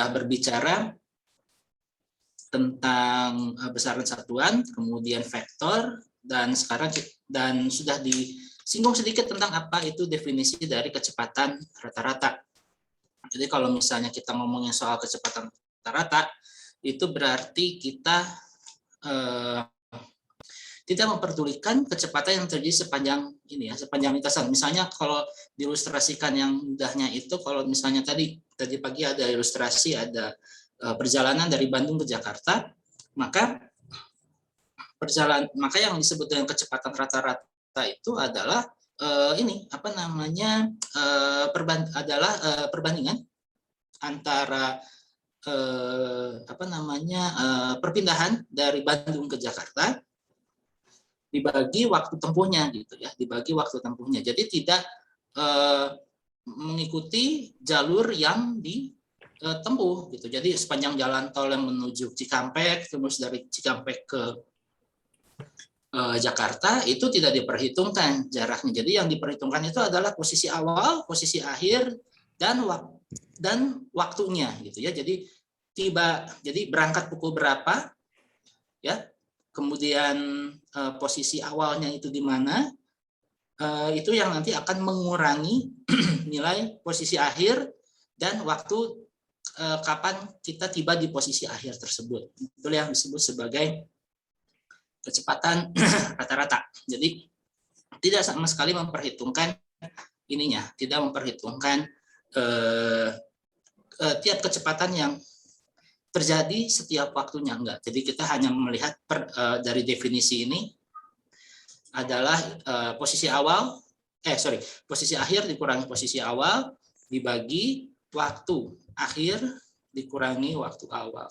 sudah berbicara tentang besaran satuan, kemudian vektor, dan sekarang sudah disinggung sedikit tentang apa itu definisi dari kecepatan rata-rata. Jadi kalau misalnya kita ngomongin soal kecepatan rata-rata, itu berarti kita tidak memperdulikan kecepatan yang terjadi sepanjang lintasan. Misalnya kalau diilustrasikan yang mudahnya itu, kalau misalnya tadi pagi ada ilustrasi, ada perjalanan dari Bandung ke Jakarta, maka yang disebut dengan kecepatan rata-rata itu adalah perbandingan antara perpindahan dari Bandung ke Jakarta dibagi waktu tempuhnya gitu ya, Jadi tidak mengikuti jalur yang ditempuh gitu. Jadi sepanjang jalan tol yang menuju Cikampek, terus dari Cikampek ke Jakarta itu tidak diperhitungkan jaraknya. Jadi yang diperhitungkan itu adalah posisi awal, posisi akhir, dan waktunya gitu ya. Jadi berangkat pukul berapa ya, kemudian posisi awalnya itu di mana, itu yang nanti akan mengurangi nilai posisi akhir dan waktu kapan kita tiba di posisi akhir tersebut. Itu yang disebut sebagai kecepatan rata-rata. Jadi tidak sama sekali memperhitungkan tidak memperhitungkan tiap kecepatan yang terjadi setiap waktunya, enggak. Jadi kita hanya melihat dari definisi ini adalah posisi akhir dikurangi posisi awal dibagi waktu akhir dikurangi waktu awal.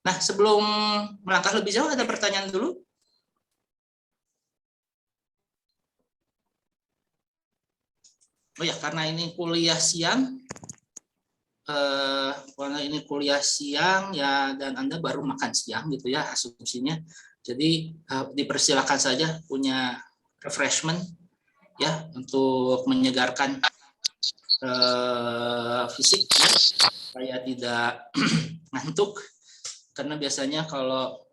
Nah, sebelum melangkah lebih jauh, ada pertanyaan dulu? Oh ya, karena ini kuliah siang, ya, dan Anda baru makan siang gitu ya asumsinya. Jadi dipersilakan saja punya refreshment ya untuk menyegarkan fisik ya, supaya tidak ngantuk, karena biasanya kalau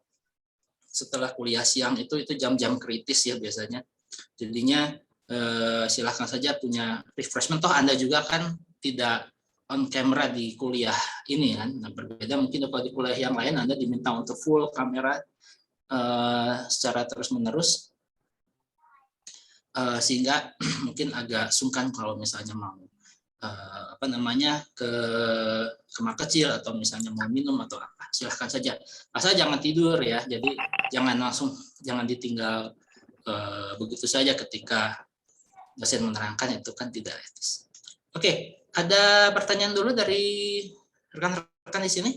setelah kuliah siang itu jam-jam kritis ya biasanya. Jadinya silakan saja punya refreshment, toh Anda juga kan tidak on camera di kuliah ini kan. Nah, berbeda mungkin kalau di kuliah yang lain Anda diminta untuk full kamera secara terus-menerus, sehingga mungkin agak sungkan kalau misalnya mau ke kamar kecil atau misalnya mau minum atau apa. Silahkan saja, asal jangan tidur ya. Jadi jangan ditinggal begitu saja ketika dosen menerangkan, itu kan tidak etis. Oke, ada pertanyaan dulu dari rekan-rekan di sini?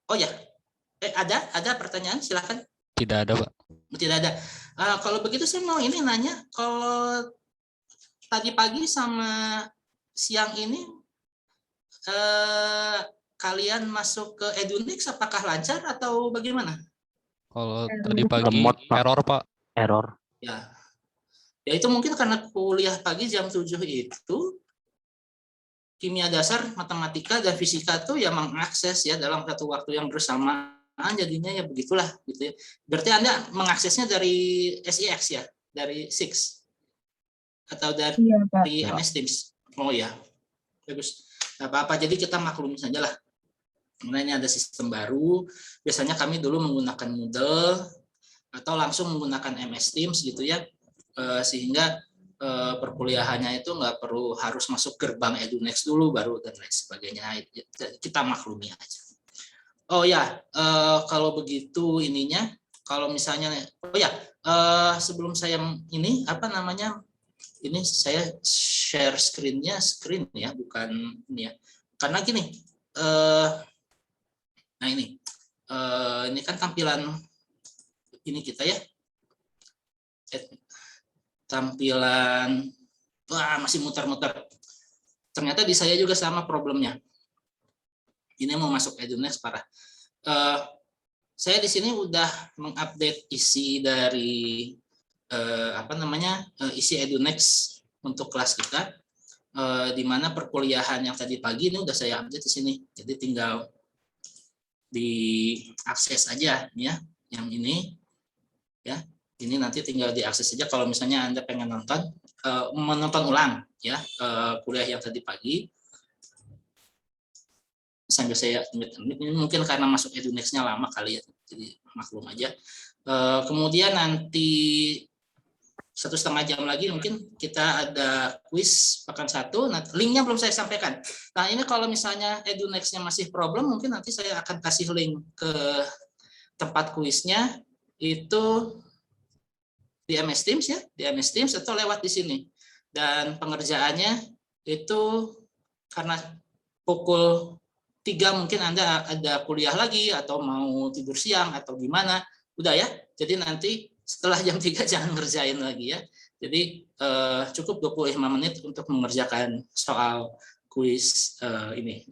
Oh ya, ada pertanyaan, silakan. Tidak ada, Pak. Tidak ada. Kalau begitu saya mau nanya, kalau tadi pagi sama siang ini kalian masuk ke Edunix apakah lancar atau bagaimana? Kalau tadi pagi error, Pak. Error. Ya itu mungkin karena kuliah pagi jam 7 itu kimia dasar, matematika, dan fisika tuh ya mengakses ya dalam satu waktu yang bersamaan, jadinya ya begitulah gitu ya. Berarti Anda mengaksesnya dari SIX ya, dari SIX atau dari MS Teams? Oh ya, bagus. Nggak apa-apa, jadi kita maklumi saja lah. Karena ini ada sistem baru, biasanya kami dulu menggunakan Moodle atau langsung menggunakan MS Teams gitu ya, sehingga perkuliahannya itu nggak perlu harus masuk gerbang Edunex dulu baru dan lain sebagainya. Kita maklumi aja. Oh ya, kalau begitu kalau misalnya, sebelum saya ini saya share screen ya, bukan ini ya, karena gini, nah ini kan tampilan ini kita ya, tampilan, masih muter-muter. Ternyata di saya juga sama problemnya. Ini mau masuk Edunex parah. Saya di sini udah mengupdate isi dari isi Edunex untuk kelas kita. di mana perkuliahan yang tadi pagi ini udah saya update di sini. Jadi tinggal diakses aja ya, yang ini ya. Ini nanti tinggal diakses saja kalau misalnya Anda pengen menonton ulang ya kuliah yang tadi pagi. Sambil saya ini mungkin karena masuk EduNext-nya lama kali ya, jadi maklum aja. Kemudian nanti 1,5 jam lagi mungkin kita ada kuis pekan 1. Nah, linknya belum saya sampaikan. Nah, ini kalau misalnya EduNext-nya masih problem, mungkin nanti saya akan kasih link ke tempat kuisnya itu di MS Teams ya, di MS Teams atau lewat di sini. Dan pengerjaannya itu karena pukul 3 mungkin Anda ada kuliah lagi atau mau tidur siang atau gimana, udah ya. Jadi nanti setelah jam 3 jangan ngerjain lagi ya. Jadi cukup 25 menit untuk mengerjakan soal kuis ini.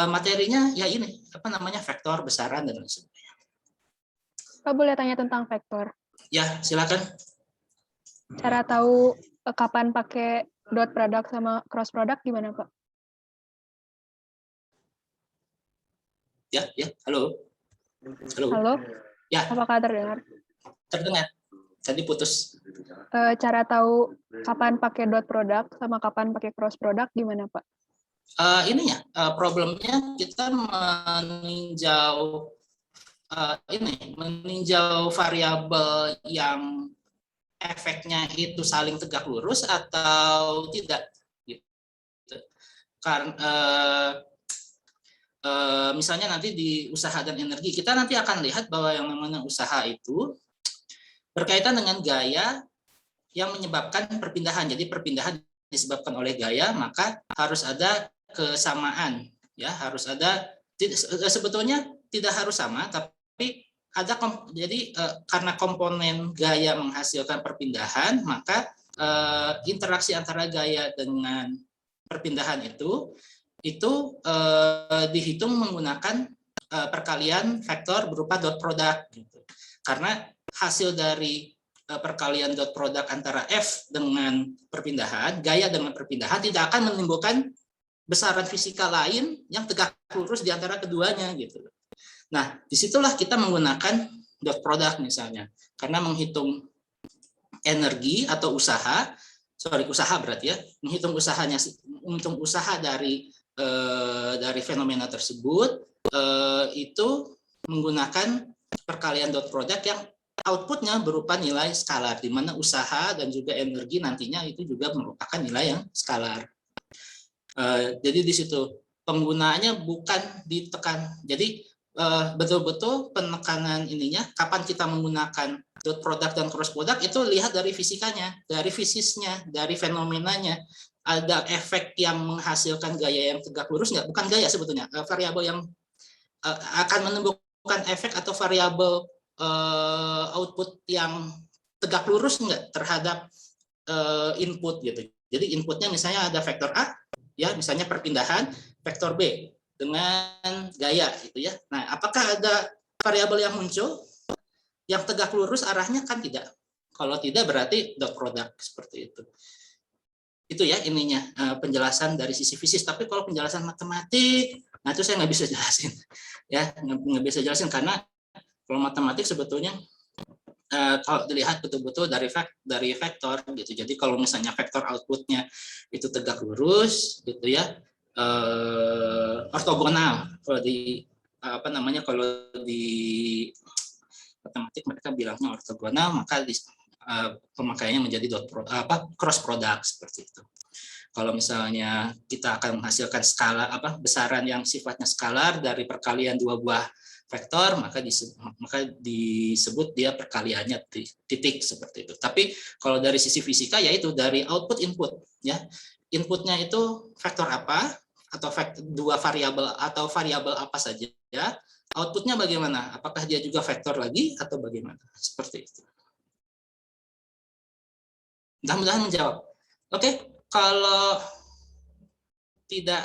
Materinya ya ini, apa namanya, vektor, besaran, dan lain sebagainya. Pak, boleh tanya tentang vektor? Ya, silakan. Cara tahu kapan pakai dot product sama cross product gimana, Pak? Ya, halo. Halo? Ya. Apakah terdengar? Terdengar. Tadi putus. Cara tahu kapan pakai dot product sama kapan pakai cross product gimana, Pak? Problemnya kita meninjau variabel yang efeknya itu saling tegak lurus atau tidak. Gitu. Karena misalnya nanti di usaha dan energi, kita nanti akan lihat bahwa yang namanya usaha itu berkaitan dengan gaya yang menyebabkan perpindahan. Jadi perpindahan disebabkan oleh gaya, maka harus ada kesamaan. Ya, harus ada, sebetulnya tidak harus sama, tapi ada, jadi karena komponen gaya menghasilkan perpindahan, maka interaksi antara gaya dengan perpindahan itu dihitung menggunakan perkalian vektor berupa dot product gitu. Karena hasil dari perkalian dot product antara F dengan perpindahan, gaya dengan perpindahan tidak akan menimbulkan besaran fisika lain yang tegak lurus di antara keduanya gitu. Nah, disitulah kita menggunakan dot product misalnya, karena menghitung energi atau usaha berarti ya, menghitung usaha dari fenomena tersebut itu menggunakan perkalian dot product yang outputnya berupa nilai skalar, di mana usaha dan juga energi nantinya itu juga merupakan nilai yang skalar. Jadi di situ penggunaannya bukan ditekan. Jadi betul-betul penekanan ininya kapan kita menggunakan dot product dan cross product itu lihat dari fisikanya, dari fisisnya, dari fenomenanya. Ada efek yang menghasilkan gaya yang tegak lurus nggak? Bukan gaya sebetulnya, variabel yang akan menimbulkan efek atau variabel output yang tegak lurus nggak terhadap input gitu. Jadi inputnya misalnya ada vektor A, ya misalnya perpindahan, vektor B dengan gaya gitu ya. Nah, apakah ada variabel yang muncul yang tegak lurus arahnya? Kan tidak. Kalau tidak berarti dot product seperti itu. Itu ya ininya penjelasan dari sisi fisik. Tapi kalau penjelasan matematik, nah itu saya nggak bisa jelasin ya, nggak bisa jelasin karena kalau matematik sebetulnya kalau dilihat betul-betul dari vektor gitu. Jadi kalau misalnya vektor outputnya itu tegak lurus gitu ya, ortogonal kalau di kalau di matematik mereka bilangnya ortogonal, maka pemakaiannya menjadi cross product seperti itu. Kalau misalnya kita akan menghasilkan besaran yang sifatnya skalar dari perkalian dua buah vektor, maka disebut dia perkaliannya titik seperti itu. Tapi kalau dari sisi fisika yaitu dari output input ya. Inputnya itu vektor apa atau dua variabel atau variabel apa saja ya. Outputnya bagaimana? Apakah dia juga vektor lagi atau bagaimana? Seperti itu. Mudah-mudahan menjawab. Oke, kalau tidak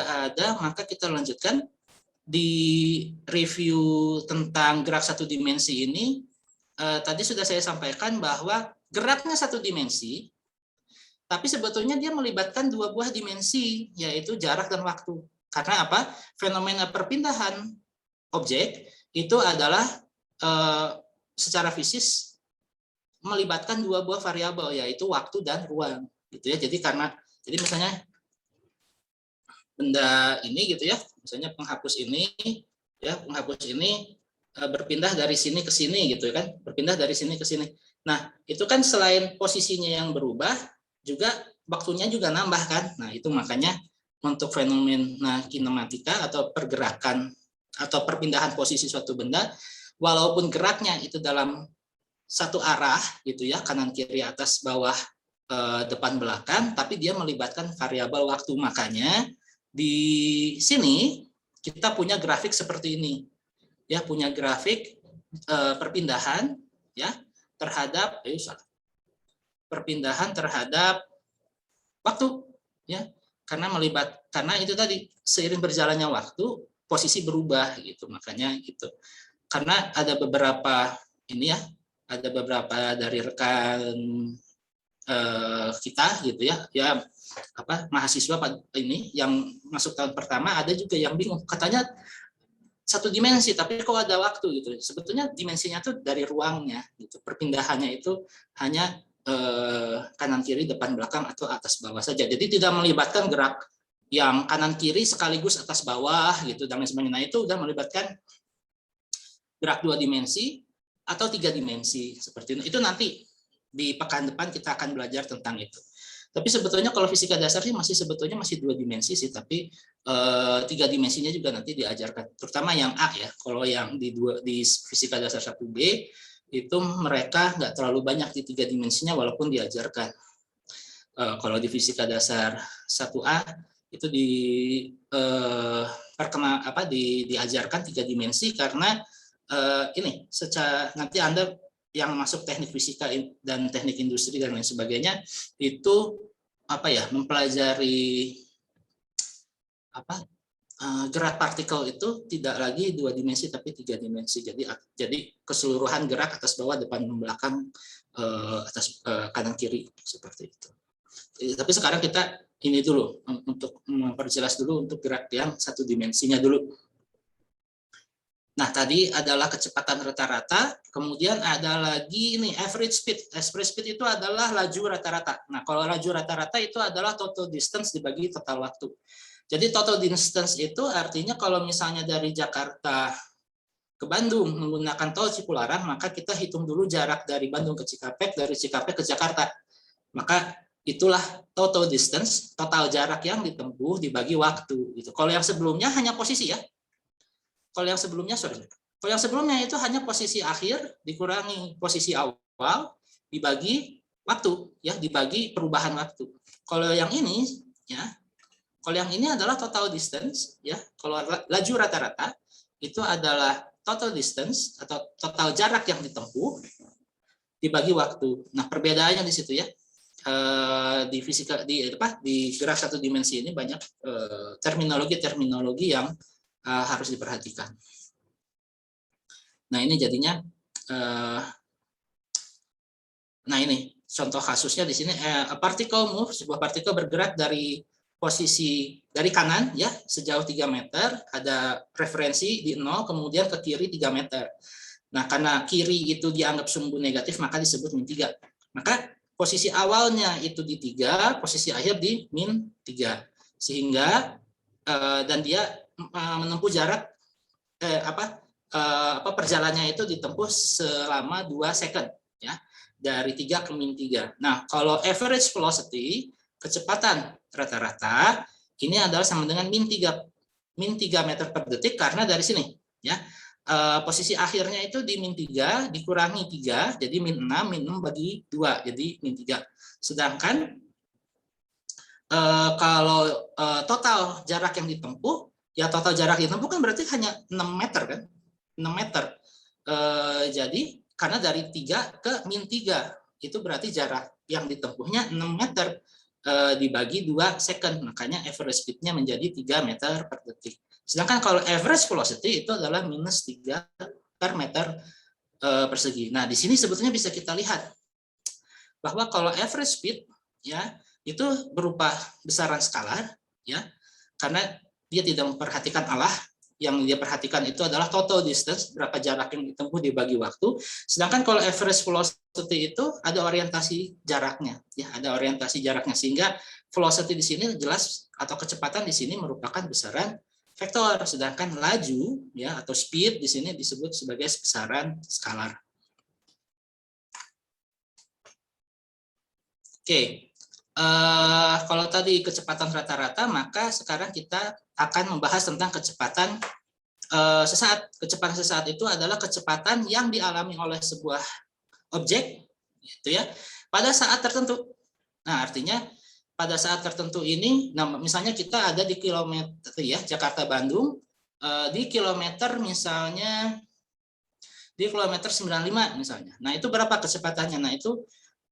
ada, maka kita lanjutkan di review tentang gerak satu dimensi ini. Tadi sudah saya sampaikan bahwa geraknya satu dimensi, tapi sebetulnya dia melibatkan dua buah dimensi, yaitu jarak dan waktu. Karena apa? Fenomena perpindahan objek itu adalah secara fisis melibatkan dua buah variabel, yaitu waktu dan ruang, gitu ya. Jadi misalnya benda ini gitu ya, misalnya penghapus ini berpindah dari sini ke sini gitu kan, berpindah dari sini ke sini. Nah, itu kan selain posisinya yang berubah, juga waktunya juga nambah kan. Nah, itu makanya untuk fenomena kinematika atau pergerakan atau perpindahan posisi suatu benda, walaupun geraknya itu dalam satu arah gitu ya, kanan kiri atas bawah depan belakang, tapi dia melibatkan variabel waktu. Makanya di sini kita punya grafik seperti ini. Ya, punya grafik perpindahan ya terhadap perpindahan terhadap waktu ya, karena itu tadi seiring berjalannya waktu posisi berubah gitu, makanya gitu. Karena ada beberapa dari rekan kita gitu ya mahasiswa ini yang masuk tahun pertama, ada juga yang bingung, katanya satu dimensi tapi kok ada waktu gitu. Sebetulnya dimensinya tuh dari ruangnya gitu, perpindahannya itu hanya kanan kiri depan belakang atau atas bawah saja, jadi tidak melibatkan gerak yang kanan kiri sekaligus atas bawah gitu dan lain sebagainya. Nah, itu udah melibatkan gerak 2 dimensi atau 3 dimensi seperti itu. Itu nanti di pekan depan kita akan belajar tentang itu. Tapi sebetulnya kalau fisika dasar sih sebetulnya masih 2 dimensi sih, tapi 3 dimensinya juga nanti diajarkan, terutama yang A ya. Kalau yang di fisika dasar 1B itu mereka nggak terlalu banyak di 3 dimensinya walaupun diajarkan. Kalau di fisika dasar 1A itu diajarkan 3 dimensi karena ini secara nanti Anda yang masuk teknik fisika dan teknik industri dan lain sebagainya itu mempelajari gerak partikel itu tidak lagi 2 dimensi tapi 3 dimensi. Jadi keseluruhan gerak atas bawah depan belakang atas kanan kiri seperti itu. Tapi sekarang kita ini dulu untuk memperjelas dulu untuk gerak yang 1 dimensinya dulu. Nah, tadi adalah kecepatan rata-rata, kemudian ada lagi ini average speed. Average speed itu adalah laju rata-rata. Nah, kalau laju rata-rata itu adalah total distance dibagi total waktu. Jadi total distance itu artinya kalau misalnya dari Jakarta ke Bandung menggunakan tol Cipularang, maka kita hitung dulu jarak dari Bandung ke Cikampek, dari Cikampek ke Jakarta. Maka itulah total distance, total jarak yang ditempuh dibagi waktu. Gitu. Kalau yang sebelumnya hanya posisi ya. Kalau yang sebelumnya itu hanya posisi akhir dikurangi posisi awal dibagi waktu ya, dibagi perubahan waktu. Kalau yang ini adalah total distance ya. Kalau laju rata-rata itu adalah total distance atau total jarak yang ditempuh dibagi waktu. Nah, perbedaannya di situ ya. Di fisika di gerak 1 dimensi ini banyak terminologi yang harus diperhatikan. Nah, ini jadinya nah ini contoh kasusnya di sini, particle move, sebuah partikel bergerak dari posisi dari kanan ya sejauh 3 meter, ada referensi di 0, kemudian ke kiri 3 meter. Nah, karena kiri itu dianggap sumbu negatif maka disebut -3. Maka posisi awalnya itu di 3, posisi akhir di -3. Sehingga dan dia menempuh jarak perjalanannya itu ditempuh selama 2 second ya, dari 3 ke -3. Nah, kalau average velocity, kecepatan rata-rata ini adalah sama dengan -3 meter per detik, karena dari sini ya posisi akhirnya itu di -3 dikurangi 3 jadi -6 bagi 2 jadi -3. Sedangkan kalau total jarak yang ditempuh, ya total jarak yang ditempuh kan berarti hanya 6 meter kan, 6 meter. Jadi karena dari 3 ke -3 itu berarti jarak yang ditempuhnya 6 meter dibagi 2 second, makanya average speed-nya menjadi 3 meter per detik. Sedangkan kalau average velocity itu adalah -3 per meter persegi. Nah, di sini sebetulnya bisa kita lihat bahwa kalau average speed ya itu berupa besaran skalar ya, karena dia tidak memperhatikan arah. Yang dia perhatikan itu adalah total distance, berapa jarak yang ditempuh dibagi waktu. Sedangkan kalau average velocity itu ada orientasi jaraknya, ya ada orientasi jaraknya, sehingga velocity di sini jelas atau kecepatan di sini merupakan besaran vektor, sedangkan laju ya atau speed di sini disebut sebagai besaran skalar. Oke. Kalau tadi kecepatan rata-rata, maka sekarang kita akan membahas tentang kecepatan sesaat. Kecepatan sesaat itu adalah kecepatan yang dialami oleh sebuah objek, gitu ya, pada saat tertentu. Nah, artinya pada saat tertentu ini, nah misalnya kita ada di kilometer ya Jakarta Bandung, di kilometer misalnya di kilometer 95 misalnya. Nah, itu berapa kecepatannya? Nah, itu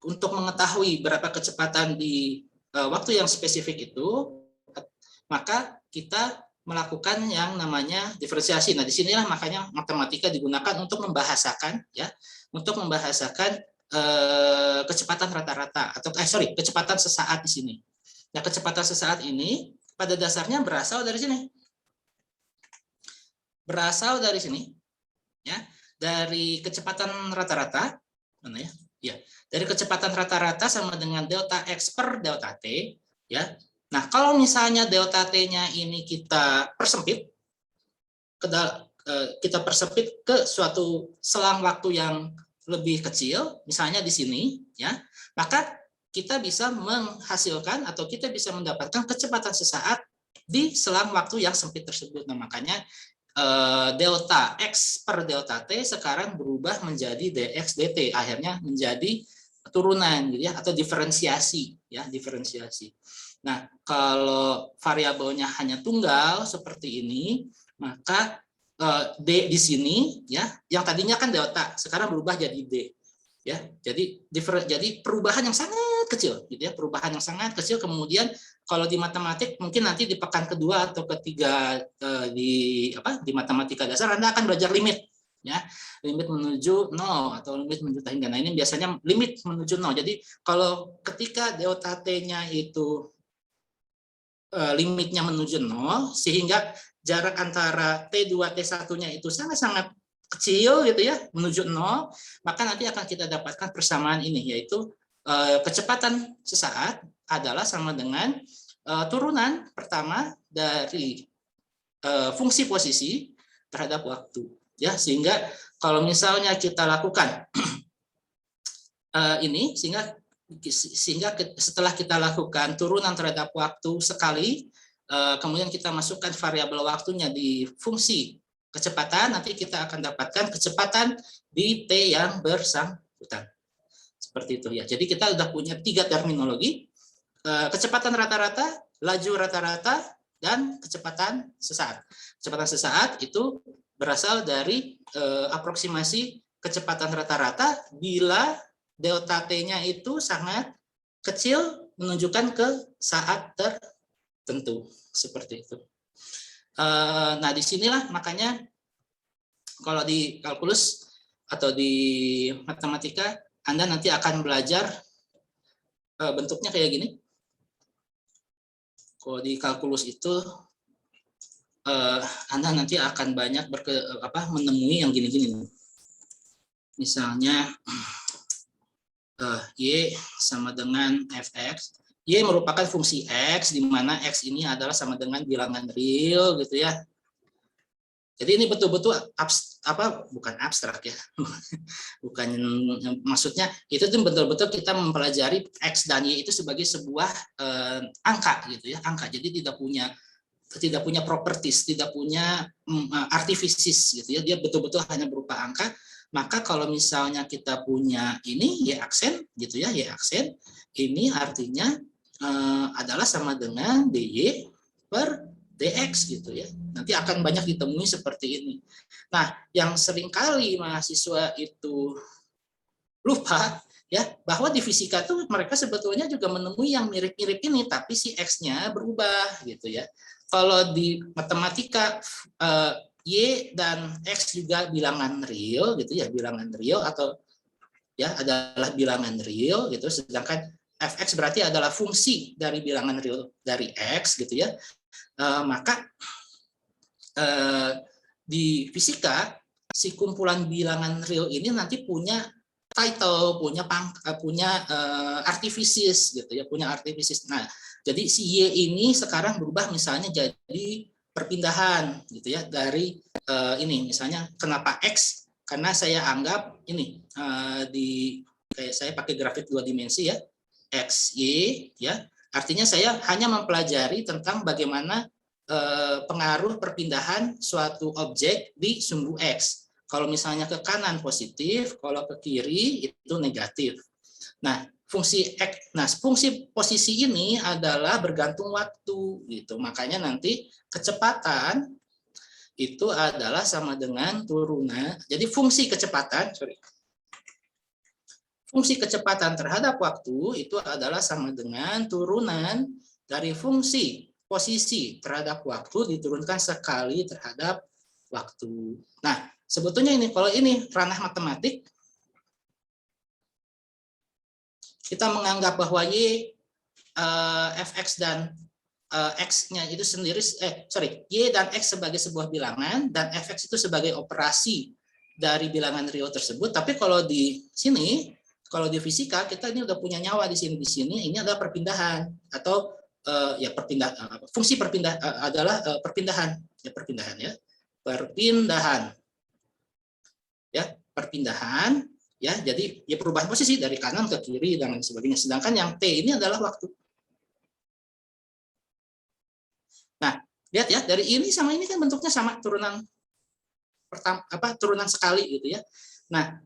untuk mengetahui berapa kecepatan di waktu yang spesifik itu, maka kita melakukan yang namanya diferensiasi. Nah, disinilah makanya matematika digunakan untuk membahasakan ya, untuk membahasakan kecepatan rata-rata atau kecepatan sesaat di sini. Nah, kecepatan sesaat ini pada dasarnya berasal dari sini. Berasal dari sini ya, dari kecepatan rata-rata mana ya? Ya, dari kecepatan rata-rata sama dengan delta X per delta T. Ya. Nah, kalau misalnya delta T-nya ini kita persempit, ke suatu selang waktu yang lebih kecil, misalnya di sini, ya, maka kita bisa menghasilkan atau kita bisa mendapatkan kecepatan sesaat di selang waktu yang sempit tersebut. Nah, makanya delta X per delta T sekarang berubah menjadi dx dt, akhirnya menjadi turunan gitu ya, atau diferensiasi ya, diferensiasi. Nah, kalau variabelnya hanya tunggal seperti ini, maka d di sini ya, yang tadinya kan delta sekarang berubah jadi d ya. Jadi perubahan yang sangat kecil gitu ya, perubahan yang sangat kecil. Kemudian kalau di matematik mungkin nanti di pekan kedua atau ketiga di matematika dasar Anda akan belajar limit ya, limit menuju 0 atau limit menuju hingga. Nah, ini biasanya limit menuju 0. Jadi kalau ketika delta T-nya itu limitnya menuju 0 sehingga jarak antara T2 T1-nya itu sangat-sangat kecil gitu ya, menuju 0, maka nanti akan kita dapatkan persamaan ini, yaitu kecepatan sesaat adalah sama dengan turunan pertama dari fungsi posisi terhadap waktu ya, sehingga kalau misalnya kita lakukan ini, sehingga setelah kita lakukan turunan terhadap waktu sekali, kemudian kita masukkan variabel waktunya di fungsi kecepatan, nanti kita akan dapatkan kecepatan di T yang bersangkutan. Seperti itu ya. Jadi kita sudah punya 3 terminologi, kecepatan rata-rata, laju rata-rata, dan kecepatan sesaat. Kecepatan sesaat itu berasal dari aproksimasi kecepatan rata-rata bila delta T-nya itu sangat kecil menunjukkan ke saat tertentu. Seperti itu. Nah, disinilah makanya kalau di kalkulus atau di matematika Anda nanti akan belajar bentuknya kayak gini. Kalau di kalkulus itu Anda nanti akan banyak menemui yang gini-gini. Misalnya Y sama dengan fx. Y merupakan fungsi X, di mana X ini adalah sama dengan bilangan real gitu ya. Jadi ini betul-betul bukan abstrak ya. Bukan, maksudnya itu tuh betul-betul kita mempelajari X dan Y itu sebagai sebuah angka gitu ya, angka. Jadi tidak punya properties, tidak punya artifices gitu ya. Dia betul-betul hanya berupa angka. Maka kalau misalnya kita punya ini Y aksen gitu ya, Y aksen ini artinya adalah sama dengan dy per dx gitu ya. Nanti akan banyak ditemui seperti ini. Nah, yang seringkali mahasiswa itu lupa ya, bahwa di fisika tuh mereka sebetulnya juga menemui yang mirip-mirip ini, tapi si x-nya berubah gitu ya. Kalau di matematika y dan x juga bilangan real gitu ya, bilangan real atau ya adalah bilangan real gitu, sedangkan fx berarti adalah fungsi dari bilangan real dari x gitu ya. Maka di fisika si kumpulan bilangan real ini nanti punya title, punya artifisis gitu ya, punya artifisis. Nah, jadi si y ini sekarang berubah misalnya jadi perpindahan gitu ya dari ini misalnya kenapa x, karena saya anggap ini kayak saya pakai grafik 2 dimensi ya, x y ya, artinya saya hanya mempelajari tentang bagaimana pengaruh perpindahan suatu objek di sumbu x. Kalau misalnya ke kanan positif, kalau ke kiri itu negatif. Nah, fungsi posisi ini adalah bergantung waktu gitu. Makanya nanti kecepatan itu adalah sama dengan turunan. Jadi fungsi kecepatan terhadap waktu itu adalah sama dengan turunan dari fungsi posisi terhadap waktu diturunkan sekali terhadap waktu. Nah, sebetulnya ini kalau ini ranah matematik, kita menganggap bahwa fx dan x-nya itu sendiri, y dan x sebagai sebuah bilangan dan fx itu sebagai operasi dari bilangan real tersebut. Tapi kalau di sini, kalau di fisika kita ini udah punya nyawa di sini ini adalah perpindahan atau fungsi perpindahan adalah perpindahan ya, jadi ya perubahan posisi dari kanan ke kiri dan lain sebagainya. Sedangkan yang t ini adalah waktu. Nah, lihat ya, dari ini sama ini kan bentuknya sama, turunan sekali gitu ya. Nah,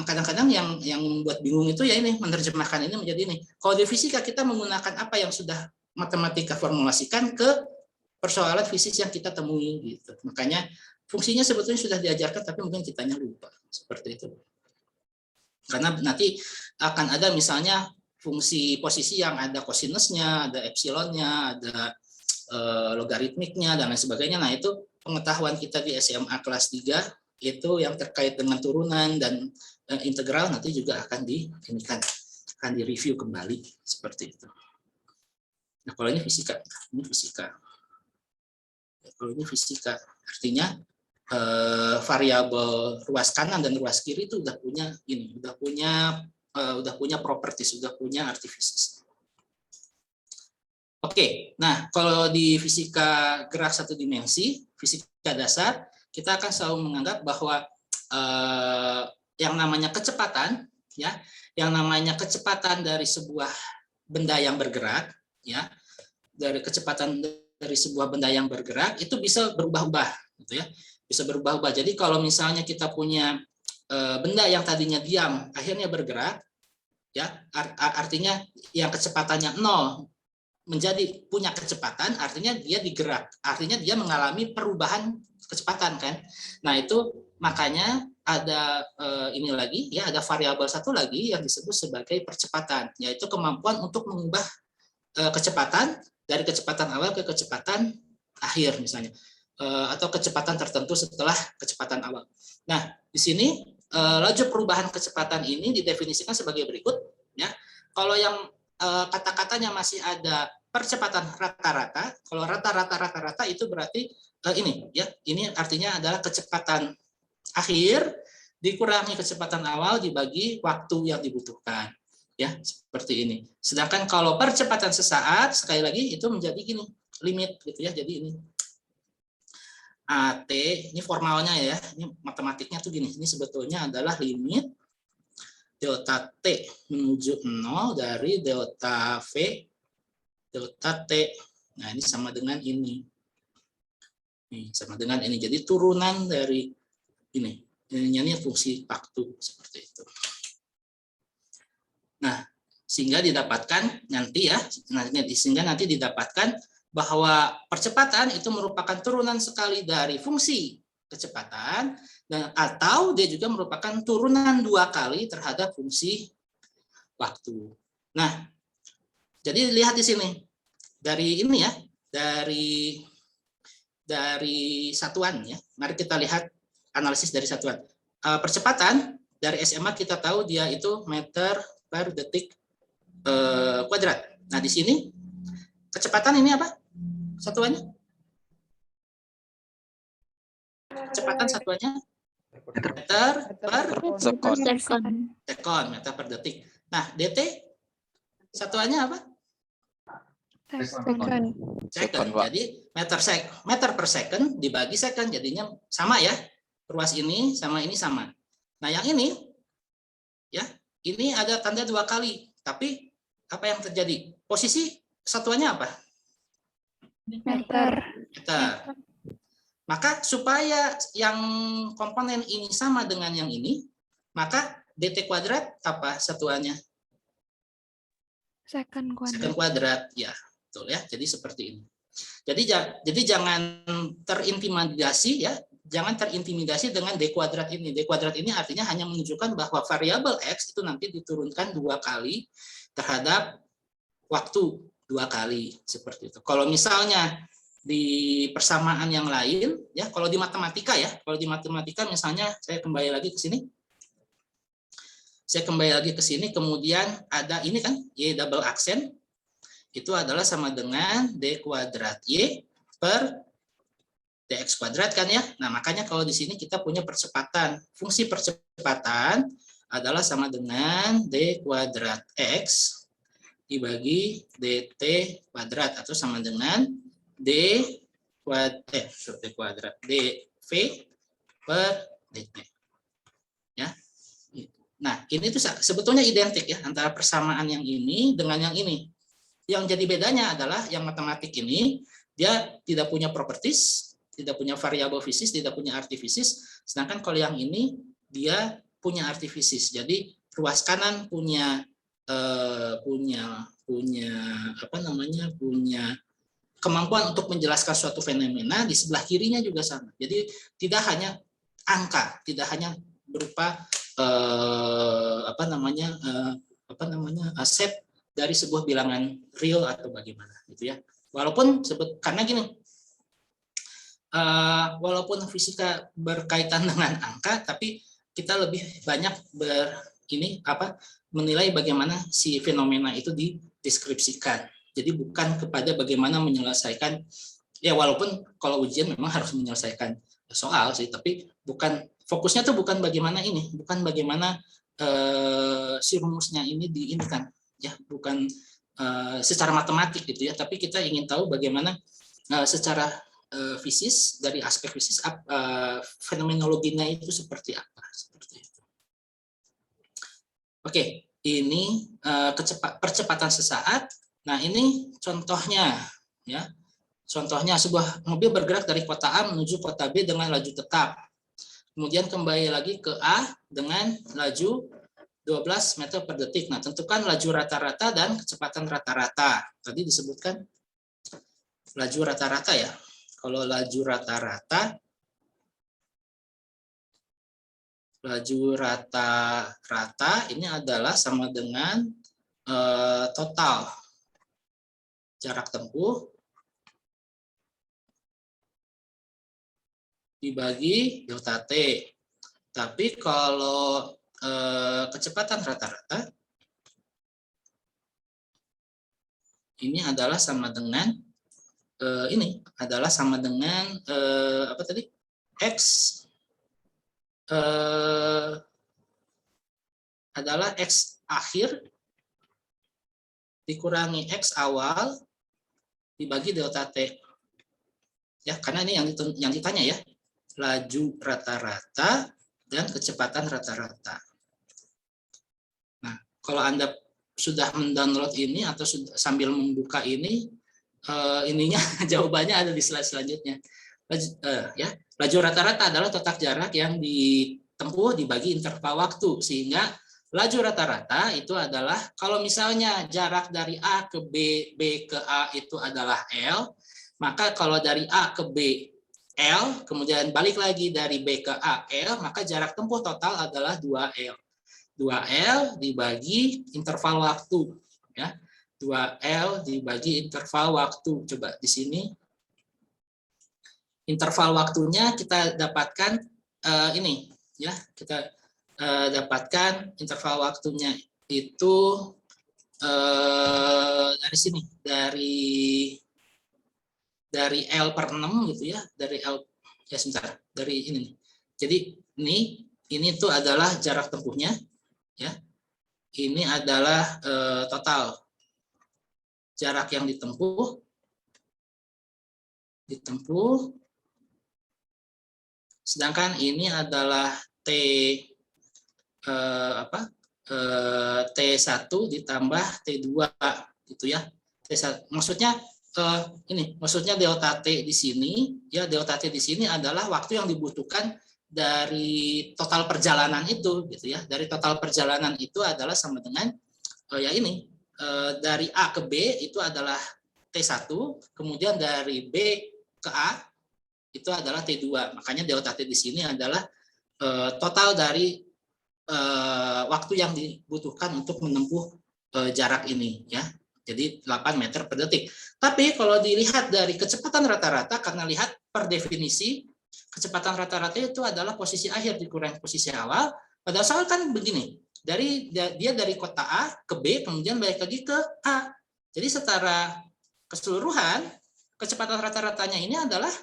kadang-kadang yang membuat bingung itu ya ini, menerjemahkan ini menjadi ini. Kalau di fisika kita menggunakan apa yang sudah matematika formulasikan ke persoalan fisik yang kita temui gitu. Makanya fungsinya sebetulnya sudah diajarkan tapi mungkin kitanya lupa seperti itu. Karena nanti akan ada misalnya fungsi posisi yang ada kosinusnya, ada epsilonnya, ada logaritmiknya dan lain sebagainya. Nah, itu pengetahuan kita di SMA kelas 3 itu yang terkait dengan turunan dan integral nanti juga akan direview kembali seperti itu. Nah, kalau ini fisika, Kalau ini fisika, artinya variabel ruas kanan dan ruas kiri itu udah punya properties, sudah punya artifisis. Oke, nah kalau di fisika gerak satu dimensi, fisika dasar, kita akan selalu menganggap bahwa yang namanya kecepatan, ya, yang namanya kecepatan dari sebuah benda yang bergerak, ya, dari kecepatan dari sebuah benda yang bergerak itu bisa berubah-ubah, gitu ya, bisa berubah-ubah. Jadi kalau misalnya kita punya benda yang tadinya diam, akhirnya bergerak, ya, artinya yang kecepatannya 0 menjadi punya kecepatan, artinya dia digerak, artinya dia mengalami perubahan kecepatan kan. Nah itu makanya ada ini lagi ya, ada variabel satu lagi yang disebut sebagai percepatan, yaitu kemampuan untuk mengubah kecepatan dari kecepatan awal ke kecepatan akhir misalnya, atau kecepatan tertentu setelah kecepatan awal. Nah di sini laju perubahan kecepatan ini didefinisikan sebagai berikut ya. Kalau yang kata-katanya masih ada percepatan rata-rata, kalau rata-rata itu berarti ini ya, ini artinya adalah kecepatan akhir dikurangi kecepatan awal dibagi waktu yang dibutuhkan, ya seperti ini. Sedangkan kalau percepatan sesaat sekali lagi itu menjadi gini, limit gitu ya. Jadi ini AT, ini formalnya ya, ini matematiknya tuh gini, ini sebetulnya adalah limit delta T menuju 0 dari delta V delta T. Nah, ini sama dengan ini. Ini sama dengan ini. Jadi turunan dari ini. Ini fungsi waktu seperti itu. Nah, sehingga didapatkan nanti ya, sehingga nanti didapatkan bahwa percepatan itu merupakan turunan sekali dari fungsi kecepatan, dan atau dia juga merupakan turunan 2 kali terhadap fungsi waktu. Nah, jadi lihat di sini dari ini ya, dari satuan ya. Mari kita lihat analisis dari satuan. Percepatan dari SMA kita tahu dia itu meter per detik kuadrat. Nah, di sini kecepatan ini apa? Satuannya? Kecepatan satuannya meter per sekon, meter per detik. Nah, DT satuannya apa? Second. Second. Jadi meter per second dibagi second, jadinya sama ya. Ruas ini sama ini sama. Nah, yang ini ya, ini ada tanda 2 kali. Tapi apa yang terjadi? Posisi satuannya apa? Meter. Meter. Maka supaya yang komponen ini sama dengan yang ini, maka DT kuadrat apa satuannya? Second Second kuadrat. kuadrat, ya, betul ya. Jadi seperti ini. Jadi jangan terintimidasi ya, jangan terintimidasi dengan D kuadrat ini. D kuadrat ini artinya hanya menunjukkan bahwa variabel X itu nanti diturunkan 2 kali terhadap waktu 2 kali seperti itu. Kalau misalnya di persamaan yang lain ya, kalau di matematika misalnya saya kembali lagi ke sini. Kemudian ada ini kan Y double aksen itu adalah sama dengan D kuadrat Y per DX kuadrat kan ya. Nah, makanya kalau di sini kita punya percepatan. Fungsi percepatan adalah sama dengan D kuadrat X dibagi DT kuadrat atau sama dengan DV per DT. Ya. Nah, ini tuh sebetulnya identik ya antara persamaan yang ini dengan yang ini. Yang jadi bedanya adalah yang matematik ini dia tidak punya properties, tidak punya variabel fisis, tidak punya arti fisis, sedangkan kalau yang ini dia punya arti fisis. Jadi ruas kanan punya kemampuan untuk menjelaskan suatu fenomena, di sebelah kirinya juga sama. Jadi tidak hanya angka, tidak hanya berupa set dari sebuah bilangan real atau bagaimana gitu ya. Walaupun karena gini, walaupun fisika berkaitan dengan angka, tapi kita lebih banyak menilai bagaimana si fenomena itu dideskripsikan. Jadi bukan kepada bagaimana menyelesaikan, ya walaupun kalau ujian memang harus menyelesaikan soal sih, tapi fokusnya tuh bukan bagaimana si rumusnya ini diinkan, ya bukan secara matematik gitu ya, tapi kita ingin tahu bagaimana secara fisis, dari aspek fisis fenomenologinya itu seperti apa, seperti itu. Oke, ini percepatan sesaat. Nah, ini contohnya ya. Contohnya sebuah mobil bergerak dari kota A menuju kota B dengan laju tetap. Kemudian kembali lagi ke A dengan laju 12 meter per detik. Nah, tentukan laju rata-rata dan kecepatan rata-rata. Tadi disebutkan laju rata-rata ya. Kalau laju rata-rata ini adalah sama dengan total jarak tempuh dibagi delta T. Tapi kalau kecepatan rata-rata ini adalah sama dengan apa tadi? X adalah X akhir dikurangi X awal dibagi delta T. Ya, karena ini yang ditanya ya. Laju rata-rata dan kecepatan rata-rata. Nah, kalau Anda sudah mendownload ini atau sambil membuka ini, ininya jawabannya ada di slide selanjutnya. Laju rata-rata adalah total jarak yang ditempuh dibagi interval waktu, sehingga laju rata-rata itu adalah kalau misalnya jarak dari A ke B, B ke A itu adalah L, maka kalau dari A ke B L, kemudian balik lagi dari B ke A L, maka jarak tempuh total adalah 2L. 2L dibagi interval waktu, ya. 2L dibagi interval waktu. Coba di sini interval waktunya kita dapatkan ini, ya. Kita dapatkan interval waktunya itu dari sini, dari L per 6 gitu ya, dari L ya sebentar, dari ini nih. Jadi ini tuh adalah jarak tempuhnya ya. Ini adalah total jarak yang ditempuh, sedangkan ini adalah T1 ditambah T2 gitu ya. T1 maksudnya maksudnya delta T di sini ya, delta T di sini adalah waktu yang dibutuhkan dari total perjalanan itu gitu ya. Dari total perjalanan itu adalah sama dengan ya ini dari A ke B itu adalah T1, kemudian dari B ke A itu adalah T2. Makanya delta T di sini adalah total dari waktu yang dibutuhkan untuk menempuh jarak ini ya. Jadi 8 meter per detik. Tapi kalau dilihat dari kecepatan rata-rata, karena lihat per definisi kecepatan rata-rata itu adalah posisi akhir dikurangi posisi awal. Pada soal kan begini, dia dari kota A ke B kemudian balik lagi ke A. Jadi secara keseluruhan kecepatan rata-ratanya ini adalah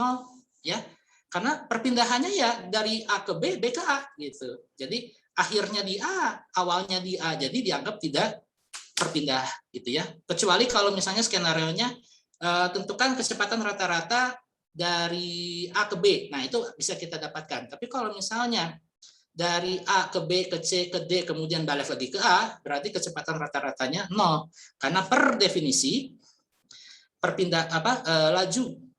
0 ya. Karena perpindahannya ya dari A ke B, B ke A gitu. Jadi akhirnya di A, awalnya di A. Jadi dianggap tidak berpindah gitu ya. Kecuali kalau misalnya skenario-nya tentukan kecepatan rata-rata dari A ke B. Nah, itu bisa kita dapatkan. Tapi kalau misalnya dari A ke B ke C ke D kemudian balik lagi ke A, berarti kecepatan rata-ratanya 0. Karena per definisi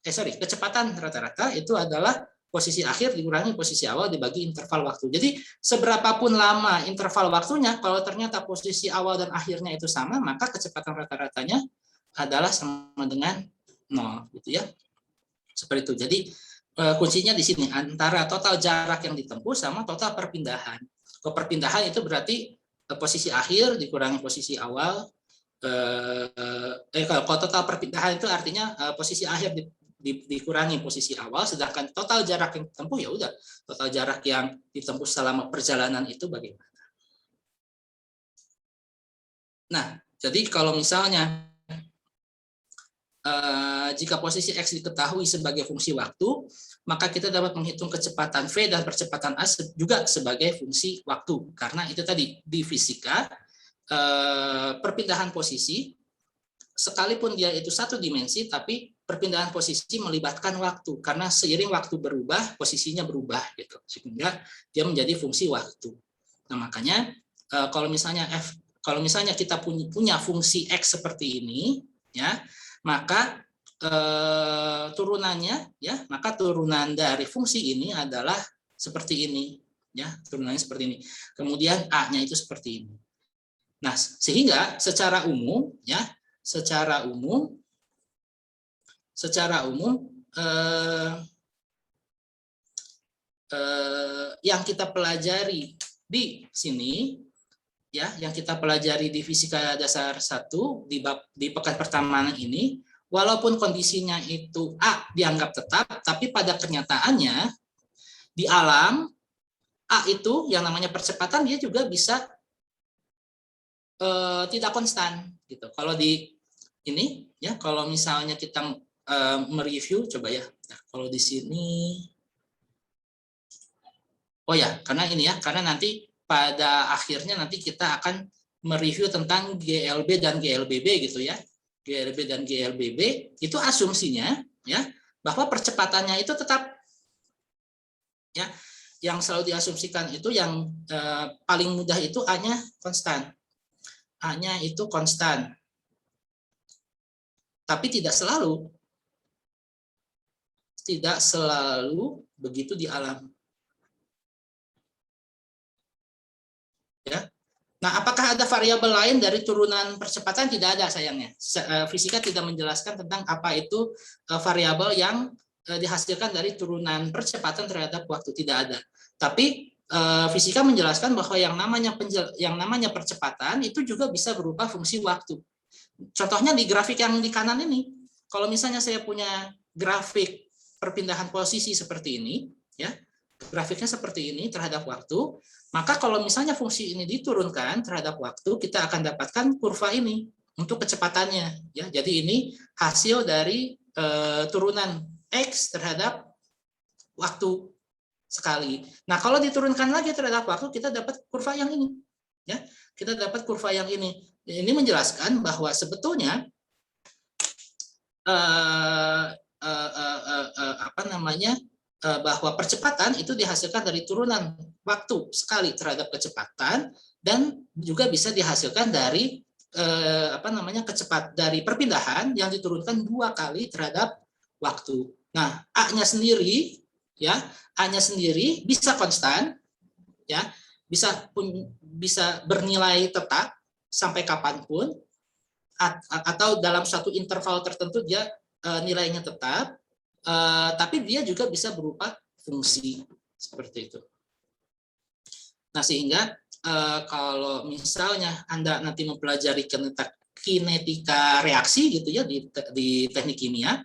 kecepatan rata-rata itu adalah posisi akhir dikurangi posisi awal dibagi interval waktu. Jadi seberapapun lama interval waktunya, kalau ternyata posisi awal dan akhirnya itu sama, maka kecepatan rata-ratanya adalah sama dengan 0 gitu ya. Seperti itu. Jadi kuncinya di sini antara total jarak yang ditempuh sama total perpindahan. Kalau perpindahan itu berarti posisi akhir dikurangi posisi awal. Kalau total perpindahan itu artinya posisi akhir dikurangi posisi awal, sedangkan total jarak yang ditempuh ya udah total jarak yang ditempuh selama perjalanan itu bagaimana. Nah, jadi kalau misalnya jika posisi X diketahui sebagai fungsi waktu, maka kita dapat menghitung kecepatan V dan percepatan A juga sebagai fungsi waktu. Karena itu tadi di fisika perpindahan posisi sekalipun dia itu satu dimensi, tapi perpindahan posisi melibatkan waktu karena seiring waktu berubah posisinya berubah gitu sehingga dia menjadi fungsi waktu. Nah makanya kalau misalnya kita punya fungsi X seperti ini ya, maka turunannya ya, maka turunan dari fungsi ini adalah seperti ini ya, turunannya seperti ini. Kemudian A-nya itu seperti ini. Nah, sehingga secara umum yang kita pelajari di sini ya, yang kita pelajari di fisika dasar 1 di pekan pertama ini, walaupun kondisinya itu A dianggap tetap, tapi pada kenyataannya di alam A itu yang namanya percepatan dia juga bisa tidak konstan gitu. Kalau di ini ya, kalau misalnya kita mereview coba ya. Nah, kalau di sini karena ini ya, karena nanti pada akhirnya nanti kita akan mereview tentang GLB dan GLBB gitu ya. GLB dan GLBB itu asumsinya ya bahwa percepatannya itu tetap ya. Yang selalu diasumsikan itu yang paling mudah itu A-nya konstan. A-nya itu konstan. Tapi tidak selalu begitu di alam. Ya. Nah, apakah ada variabel lain dari turunan percepatan? Tidak ada sayangnya. Fisika tidak menjelaskan tentang apa itu variabel yang dihasilkan dari turunan percepatan terhadap waktu, tidak ada. Tapi fisika menjelaskan bahwa yang namanya percepatan itu juga bisa berupa fungsi waktu. Contohnya di grafik yang di kanan ini. Kalau misalnya saya punya grafik perpindahan posisi seperti ini, ya, grafiknya seperti ini terhadap waktu, maka kalau misalnya fungsi ini diturunkan terhadap waktu, kita akan dapatkan kurva ini untuk kecepatannya. Ya, jadi ini hasil dari turunan X terhadap waktu sekali. Nah, kalau diturunkan lagi terhadap waktu, kita dapat kurva yang ini. Ya, kita dapat kurva yang ini. Ini menjelaskan bahwa sebetulnya bahwa percepatan itu dihasilkan dari turunan waktu sekali terhadap kecepatan, dan juga bisa dihasilkan dari dari perpindahan yang diturunkan 2 kali terhadap waktu. Nah, A-nya sendiri ya, A-nya sendiri bisa konstan ya, bisa bernilai tetap sampai kapanpun, atau dalam suatu interval tertentu dia nilainya tetap, tapi dia juga bisa berupa fungsi seperti itu. Nah, sehingga kalau misalnya Anda nanti mempelajari kinetika reaksi gitu ya di teknik kimia,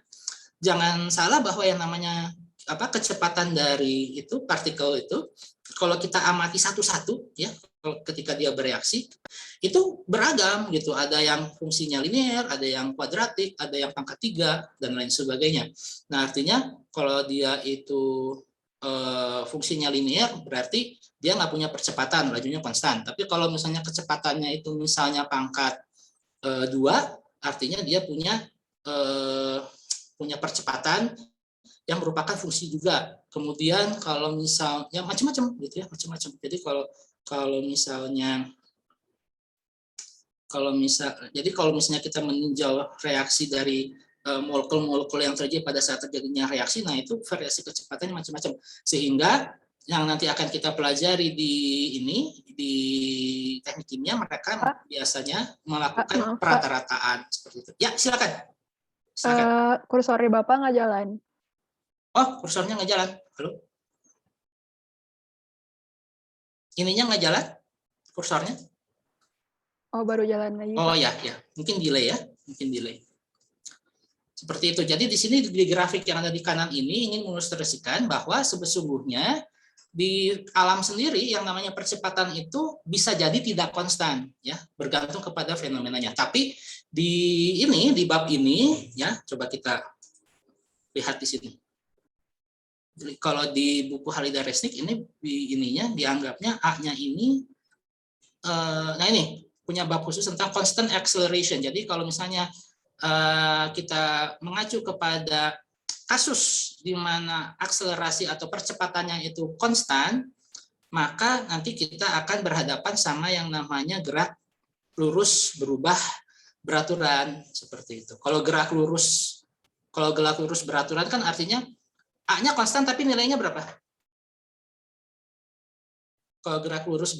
jangan salah bahwa yang namanya kecepatan dari itu partikel itu, kalau kita amati satu-satu ya, ketika dia bereaksi itu beragam gitu, ada yang fungsinya linear, ada yang kuadratik, ada yang pangkat 3 dan lain sebagainya. Nah, artinya kalau dia itu fungsinya linear, berarti dia nggak punya percepatan, lajunya konstan. Tapi kalau misalnya kecepatannya itu misalnya pangkat 2, artinya dia punya percepatan yang merupakan fungsi juga. Kemudian kalau misalnya macam-macam gitu ya, macam-macam. Jadi kalau misalnya kita meninjau reaksi dari molekul-molekul yang terjadi pada saat terjadinya reaksi, nah itu variasi kecepatannya macam-macam. Sehingga yang nanti akan kita pelajari di teknik kimia, mereka biasanya melakukan perata-rataan seperti itu. Ya, silakan. Kursor Bapak nggak jalan. Oh, kursornya nggak jalan. Halo? Ininya nggak jalan? Kursornya? Oh, baru jalan lagi. Oh ya. Mungkin delay ya. Mungkin delay. Seperti itu. Jadi di sini di grafik yang ada di kanan ini ingin mengilustrasikan bahwa sesungguhnya di alam sendiri yang namanya percepatan itu bisa jadi tidak konstan ya, bergantung kepada fenomenanya. Tapi di bab ini ya, coba kita lihat di sini. Jadi, kalau di buku Haliday-Resnick ini dianggapnya A-nya ini nah ini punya bab khusus tentang constant acceleration. Jadi kalau misalnya kita mengacu kepada kasus di mana akselerasi atau percepatannya itu konstan, maka nanti kita akan berhadapan sama yang namanya gerak lurus berubah beraturan seperti itu. Kalau gerak lurus beraturan kan artinya A-nya konstan tapi nilainya berapa? Kalau gerak lurus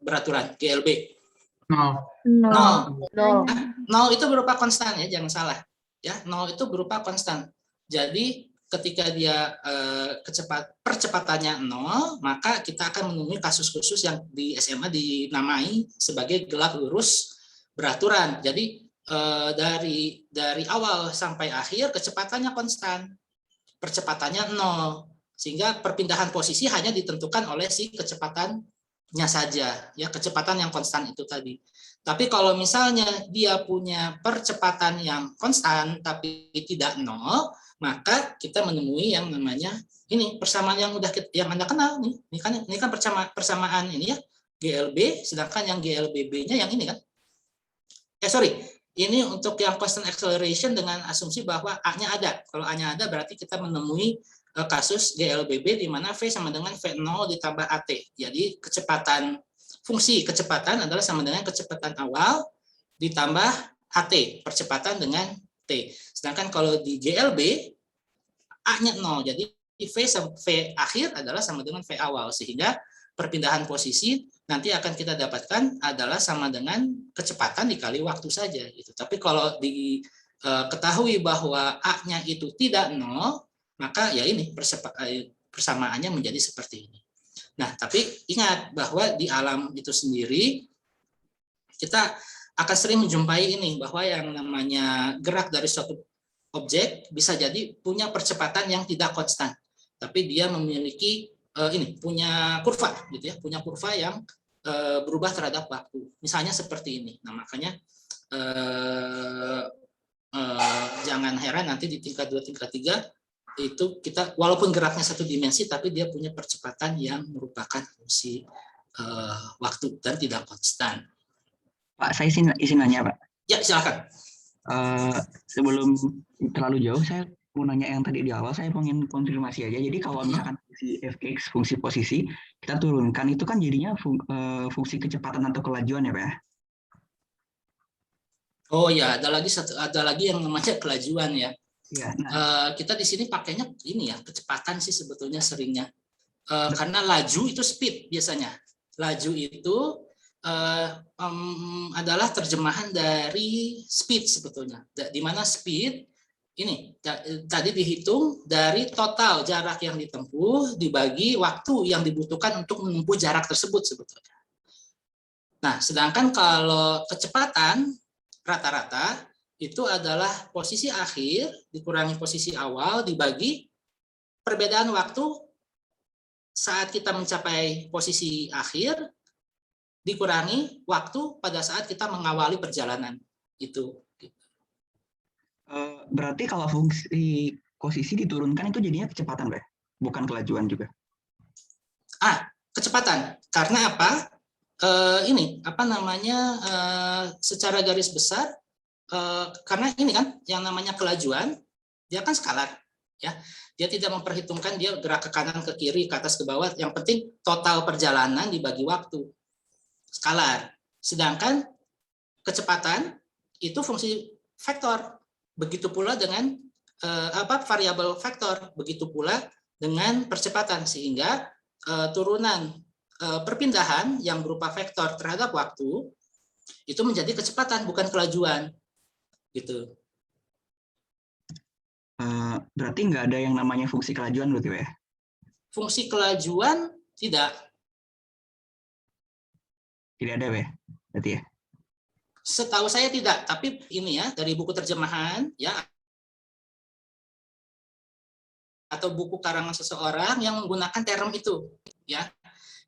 beraturan GLB. 0 itu berupa konstan ya, jangan salah. Ya, 0 itu berupa konstan. Jadi ketika dia percepatannya 0, maka kita akan menemui kasus khusus yang di SMA dinamai sebagai gerak lurus beraturan. Jadi dari awal sampai akhir kecepatannya konstan. Percepatannya 0. Sehingga perpindahan posisi hanya ditentukan oleh si kecepatannya saja, ya, kecepatan yang konstan itu tadi. Tapi kalau misalnya dia punya percepatan yang konstan tapi tidak 0, maka kita menemui yang namanya ini persamaan yang Anda kenal nih. Ini kan persamaan ini ya, GLB, sedangkan yang GLBB-nya yang ini kan. Ini untuk yang constant acceleration dengan asumsi bahwa A-nya ada. Kalau A-nya ada berarti kita menemui kasus GLBB di mana V sama dengan V0 ditambah AT. Jadi fungsi kecepatan adalah sama dengan kecepatan awal ditambah AT, percepatan dengan T. Sedangkan kalau di GLB A-nya 0. Jadi V akhir adalah sama dengan V awal, sehingga perpindahan posisi nanti akan kita dapatkan adalah sama dengan kecepatan dikali waktu saja gitu. Tapi kalau diketahui bahwa A-nya itu tidak 0, maka ya ini persamaannya menjadi seperti ini. Nah, tapi ingat bahwa di alam itu sendiri kita akan sering menjumpai ini, bahwa yang namanya gerak dari suatu objek bisa jadi punya percepatan yang tidak konstan. tapi dia memiliki punya kurva gitu ya, punya kurva yang berubah terhadap waktu. Misalnya seperti ini. Nah, makanya jangan heran nanti di tingkat 2, tingkat 3 itu kita walaupun geraknya satu dimensi tapi dia punya percepatan yang merupakan fungsi waktu dan tidak konstan. Pak, saya izin nanya, Pak. Ya, silakan. Sebelum terlalu jauh, saya mau nanya yang tadi di awal, saya pengen konfirmasi aja. Jadi kalau misalkan fungsi fx, fungsi posisi, kita turunkan, itu kan jadinya fungsi kecepatan atau kelajuan ya, Pak ya? Oh ya, ada lagi yang namanya kelajuan ya. Iya. Kita di sini pakainya ini ya, kecepatan sih sebetulnya seringnya. Karena laju itu speed biasanya. Laju itu adalah terjemahan dari speed sebetulnya. Di mana speed ini tadi dihitung dari total jarak yang ditempuh dibagi waktu yang dibutuhkan untuk menempuh jarak tersebut sebetulnya. Nah, sedangkan kalau kecepatan rata-rata itu adalah posisi akhir dikurangi posisi awal dibagi perbedaan waktu saat kita mencapai posisi akhir dikurangi waktu pada saat kita mengawali perjalanan itu. Berarti kalau fungsi posisi diturunkan itu jadinya kecepatan, Pak? Bukan kelajuan juga? Kecepatan. Karena apa? Secara garis besar, karena ini kan yang namanya kelajuan, dia kan skalar. Ya, dia tidak memperhitungkan dia gerak ke kanan, ke kiri, ke atas, ke bawah. Yang penting total perjalanan dibagi waktu. Skalar. Sedangkan kecepatan itu fungsi vektor. Begitu pula dengan variabel vektor. Begitu pula dengan percepatan, sehingga turunan perpindahan yang berupa vektor terhadap waktu itu menjadi kecepatan, bukan kelajuan. Gitu. Berarti nggak ada yang namanya fungsi kelajuan berarti, Pak ya? Fungsi kelajuan tidak. Tidak ada, Pak, berarti ya? Setahu saya tidak, tapi ini ya dari buku terjemahan ya atau buku karangan seseorang yang menggunakan term itu ya,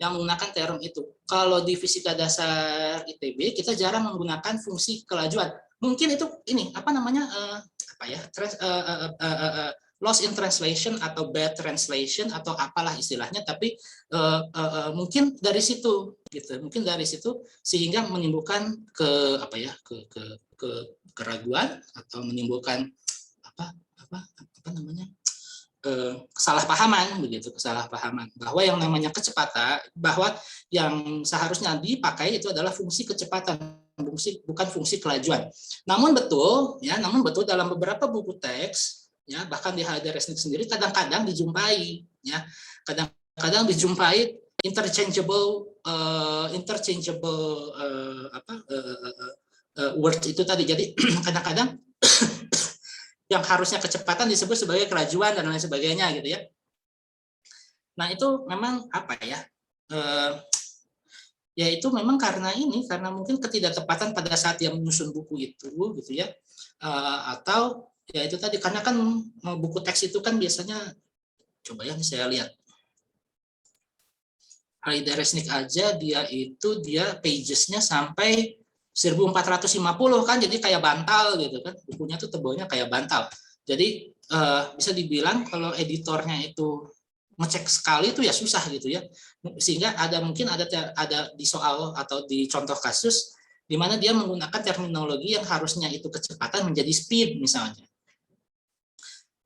yang menggunakan term itu. Kalau di fisika dasar ITB kita jarang menggunakan fungsi kelajuan. Mungkin itu ini loss in translation atau bad translation atau apalah istilahnya, tapi mungkin dari situ gitu, mungkin dari situ sehingga menimbulkan keraguan atau menimbulkan kesalahpahaman begitu, kesalahpahaman bahwa yang namanya kecepatan, bahwa yang seharusnya dipakai itu adalah fungsi kecepatan, bukan fungsi kelajuan. Namun betul dalam beberapa buku teks ya, bahkan di HD Resnik sendiri kadang-kadang dijumpai ya, kadang-kadang dijumpai interchangeable words itu tadi. Jadi kadang-kadang yang harusnya kecepatan disebut sebagai kelajuan dan lain sebagainya gitu ya. Nah, itu memang ya itu memang karena mungkin ketidaktepatan pada saat dia menyusun buku itu gitu ya. Atau ya itu tadi, karena kan buku teks itu kan biasanya, coba ya saya lihat HD Resnik aja dia pages-nya sampai 1450 kan, jadi kayak bantal gitu kan, bukunya tuh tebalnya kayak bantal. Jadi bisa dibilang kalau editornya itu ngecek sekali itu ya susah gitu ya, sehingga mungkin ada di soal atau di contoh kasus di mana dia menggunakan terminologi yang harusnya itu kecepatan menjadi speed misalnya.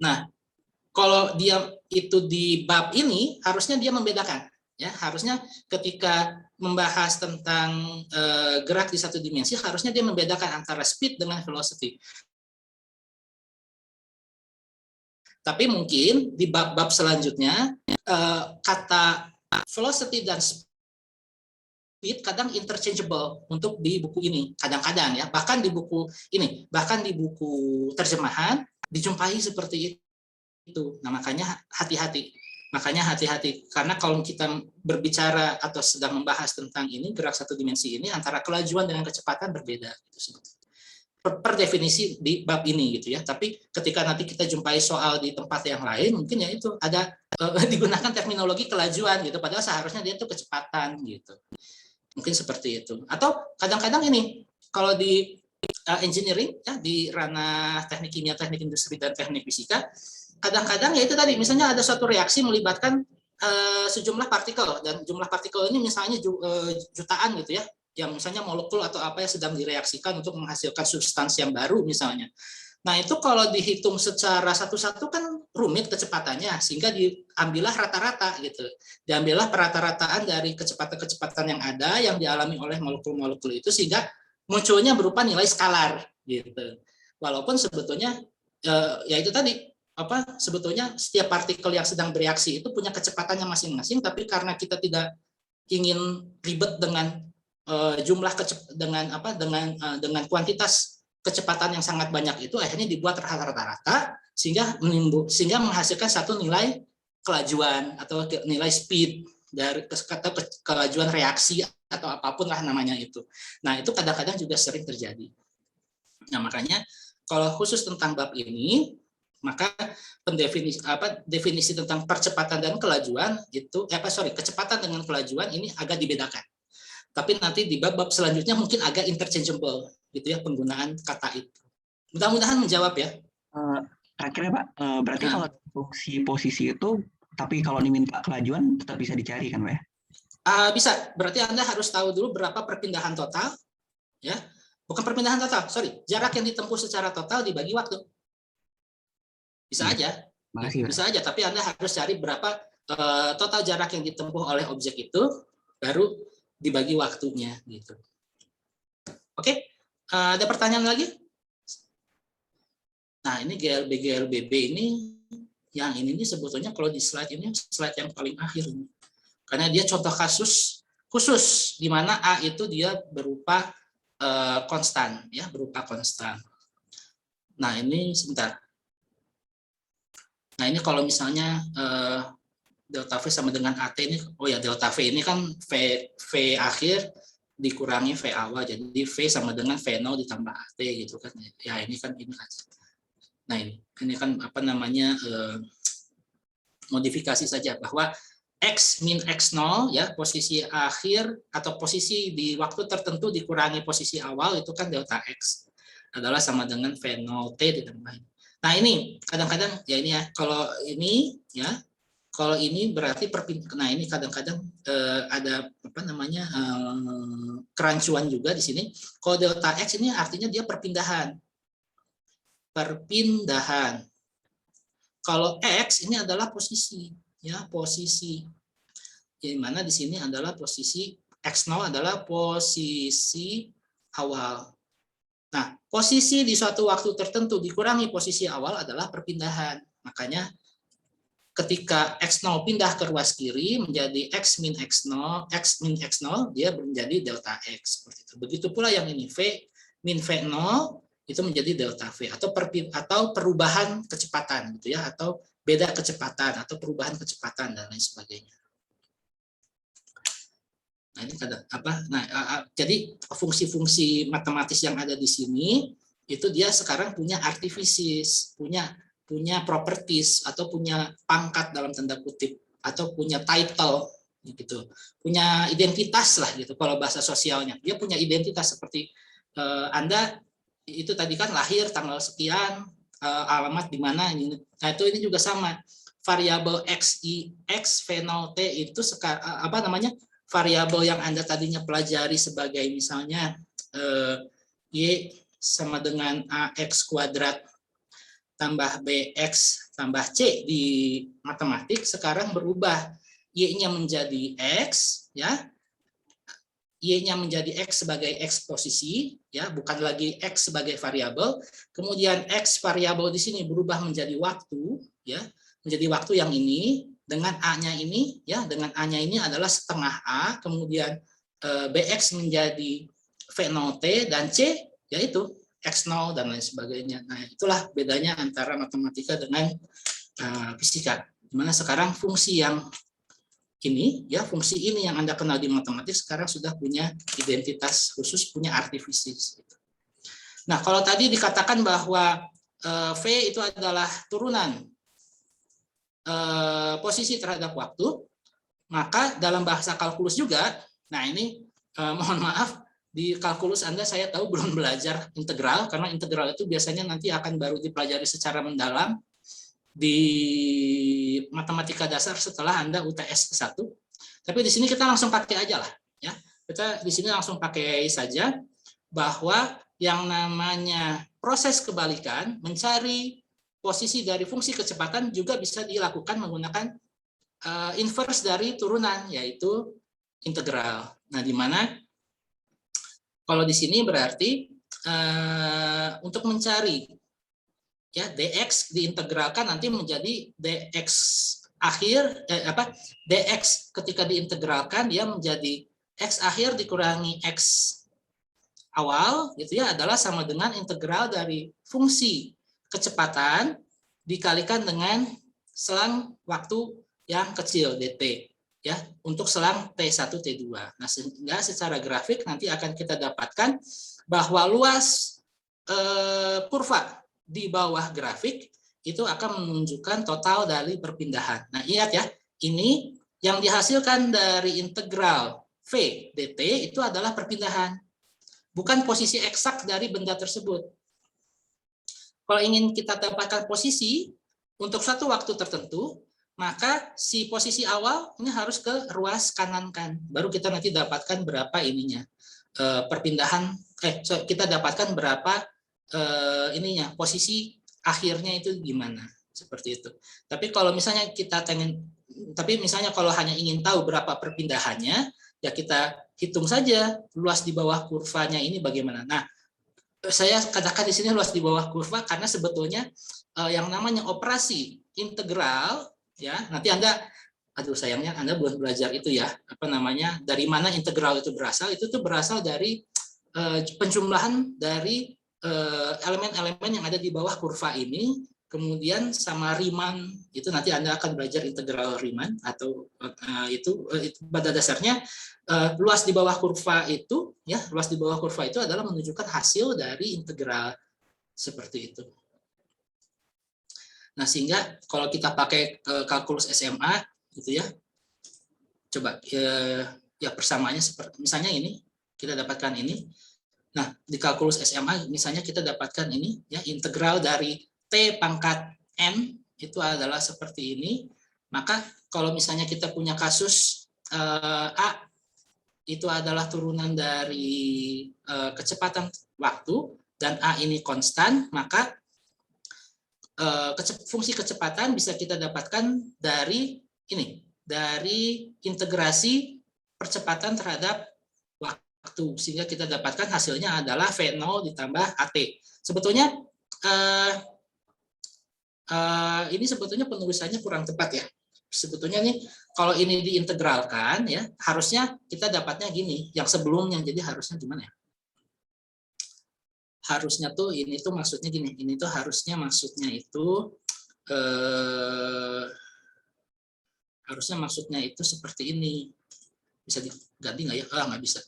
Nah, kalau dia itu di bab ini harusnya dia membedakan ya, harusnya ketika membahas tentang gerak di satu dimensi harusnya dia membedakan antara speed dengan velocity. Tapi mungkin di bab-bab selanjutnya kata velocity dan speed kadang interchangeable untuk di buku ini, kadang-kadang ya, bahkan di buku terjemahan dijumpai seperti itu. Nah, makanya hati-hati karena kalau kita berbicara atau sedang membahas tentang ini, gerak satu dimensi ini, antara kelajuan dengan kecepatan berbeda gitu, per definisi di bab ini gitu ya. Tapi ketika nanti kita jumpai soal di tempat yang lain, mungkin ya itu ada digunakan terminologi kelajuan gitu, padahal seharusnya dia itu kecepatan gitu. Mungkin seperti itu. Atau kadang-kadang ini kalau di engineering ya, di ranah teknik kimia, teknik industri dan teknik fisika, kadang-kadang ya itu tadi, misalnya ada suatu reaksi melibatkan sejumlah partikel, dan jumlah partikel ini misalnya jutaan gitu ya, yang misalnya molekul atau apa yang sedang direaksikan untuk menghasilkan substansi yang baru misalnya. Nah, itu kalau dihitung secara satu-satu kan rumit kecepatannya, sehingga diambillah rata-rata gitu. Diambillah rata-rataan dari kecepatan-kecepatan yang ada yang dialami oleh molekul-molekul itu, sehingga munculnya berupa nilai skalar gitu. Walaupun sebetulnya ya itu tadi apa, sebetulnya setiap partikel yang sedang bereaksi itu punya kecepatannya masing-masing, tapi karena kita tidak ingin ribet dengan dengan kuantitas kecepatan yang sangat banyak itu, akhirnya dibuat rata-rata sehingga menghasilkan satu nilai kelajuan atau nilai speed dari kelajuan reaksi atau apapun lah namanya itu. Nah, itu kadang-kadang juga sering terjadi. Nah, makanya kalau khusus tentang bab ini, maka definisi tentang percepatan dan kelajuan itu kecepatan dengan kelajuan ini agak dibedakan. Tapi nanti di bab-bab selanjutnya mungkin agak interchangeable gitu ya penggunaan kata itu. Mudah-mudahan menjawab ya. Terakhirnya Pak, berarti kalau fungsi posisi itu, tapi kalau diminta kelajuan tetap bisa dicari kan Pak ya? Bisa. Berarti Anda harus tahu dulu berapa perpindahan total, ya. Bukan perpindahan total, jarak yang ditempuh secara total dibagi waktu. Bisa aja. Makasih, bisa aja. Tapi Anda harus cari berapa total jarak yang ditempuh oleh objek itu, baru dibagi waktunya gitu. Oke, ada pertanyaan lagi? Nah, ini GLB ini yang ini sebetulnya kalau di slide ini slide yang paling akhir ini. Karena dia contoh kasus khusus di mana A itu dia berupa konstan ya, berupa konstan. Nah, ini sebentar. Nah, ini kalau misalnya delta V sama dengan AT ini, delta V ini kan V akhir dikurangi V awal, jadi V sama dengan V0 ditambah AT gitu kan. Ya, ini kan ini aja. Nah, ini kan apa namanya modifikasi saja bahwa X min X0 ya, posisi akhir atau posisi di waktu tertentu dikurangi posisi awal itu kan delta X adalah sama dengan V0T ditambah. Nah, ini kadang-kadang ya ini ya, kalau ini berarti nah ini kadang-kadang ada apa namanya kerancuan juga di sini. Kalau delta X ini artinya dia perpindahan. Kalau X ini adalah posisi, ya posisi. Di mana di sini adalah posisi X0 adalah posisi awal. Nah, posisi di suatu waktu tertentu dikurangi posisi awal adalah perpindahan. Makanya ketika X0 pindah ke ruas kiri menjadi X min X0, dia menjadi delta X. Seperti itu. Begitu pula yang ini, V min V0 itu menjadi delta V atau perubahan kecepatan gitu ya, atau beda kecepatan atau perubahan kecepatan dan lain sebagainya. Nah, ini jadi fungsi-fungsi matematis yang ada di sini itu dia sekarang punya artifisis, punya properties atau punya pangkat dalam tanda kutip atau punya title gitu, punya identitas lah gitu kalau bahasa sosialnya. Dia punya identitas seperti Anda itu tadi kan lahir tanggal sekian, alamat di mana ini. Nah, ini juga sama. Variabel X V0 T itu variabel yang Anda tadinya pelajari sebagai misalnya Y sama dengan AX kuadrat tambah BX tambah C di matematik sekarang berubah. Y-nya menjadi X, ya. Y-nya menjadi X sebagai X posisi, ya, bukan lagi X sebagai variabel. Kemudian X variabel di sini berubah menjadi waktu, ya, menjadi waktu yang ini dengan A-nya ini, ya, dengan A-nya ini adalah setengah A, kemudian BX menjadi V0T dan C yaitu X0 dan lain sebagainya. Nah, itulah bedanya antara matematika dengan fisika. Dimana sekarang fungsi yang ini, ya, fungsi ini yang Anda kenal di matematik sekarang sudah punya identitas khusus, punya artifisis. Nah, kalau tadi dikatakan bahwa V itu adalah turunan posisi terhadap waktu, maka dalam bahasa kalkulus juga, nah ini mohon maaf, di kalkulus Anda saya tahu belum belajar integral, karena integral itu biasanya nanti akan baru dipelajari secara mendalam di matematika dasar setelah Anda UTS 1. Tapi di sini kita langsung pakai aja lah, ya. Kita di sini langsung pakai saja bahwa yang namanya proses kebalikan, mencari posisi dari fungsi kecepatan juga bisa dilakukan menggunakan inverse dari turunan, yaitu integral. Nah, di mana kalau di sini berarti untuk mencari ya dx diintegralkan nanti menjadi dx akhir dx ketika diintegralkan dia menjadi x akhir dikurangi x awal gitu ya adalah sama dengan integral dari fungsi kecepatan dikalikan dengan selang waktu yang kecil dt ya untuk selang T1 T2. Nah, sehingga secara grafik nanti akan kita dapatkan bahwa luas kurva di bawah grafik itu akan menunjukkan total dari perpindahan. Nah, ingat ya, ini yang dihasilkan dari integral V dt itu adalah perpindahan, bukan posisi eksak dari benda tersebut. Kalau ingin kita dapatkan posisi untuk suatu waktu tertentu, maka si posisi awal ini harus ke ruas kanan kan, baru kita nanti dapatkan berapa ininya perpindahan. Kita dapatkan berapa ininya posisi akhirnya itu gimana seperti itu. Tapi kalau misalnya kalau hanya ingin tahu berapa perpindahannya, ya kita hitung saja luas di bawah kurvanya ini bagaimana. Nah, saya katakan di sini luas di bawah kurva karena sebetulnya yang namanya operasi integral ya nanti sayangnya Anda belum belajar itu ya dari mana integral itu berasal. Itu tuh berasal dari penjumlahan dari elemen-elemen yang ada di bawah kurva ini kemudian sama Riemann itu nanti Anda akan belajar integral Riemann atau itu pada dasarnya luas di bawah kurva itu ya luas di bawah kurva itu adalah menunjukkan hasil dari integral seperti itu. Nah, sehingga kalau kita pakai kalkulus SMA gitu ya, coba ya persamaannya seperti misalnya ini kita dapatkan ini. Nah, di kalkulus SMA misalnya kita dapatkan ini ya integral dari T pangkat N itu adalah seperti ini. Maka kalau misalnya kita punya kasus A itu adalah turunan dari kecepatan waktu dan A ini konstan, maka fungsi kecepatan bisa kita dapatkan dari ini, dari integrasi percepatan terhadap waktu, sehingga kita dapatkan hasilnya adalah V0 ditambah AT. Sebetulnya ini sebetulnya penulisannya kurang tepat ya. Sebetulnya nih kalau ini diintegralkan ya harusnya kita dapatnya gini, yang sebelumnya. Jadi harusnya gimana ya? Harusnya tuh ini tuh maksudnya gini, ini tuh harusnya maksudnya itu harusnya maksudnya itu seperti ini. Bisa diganti nggak ya? Nggak bisa.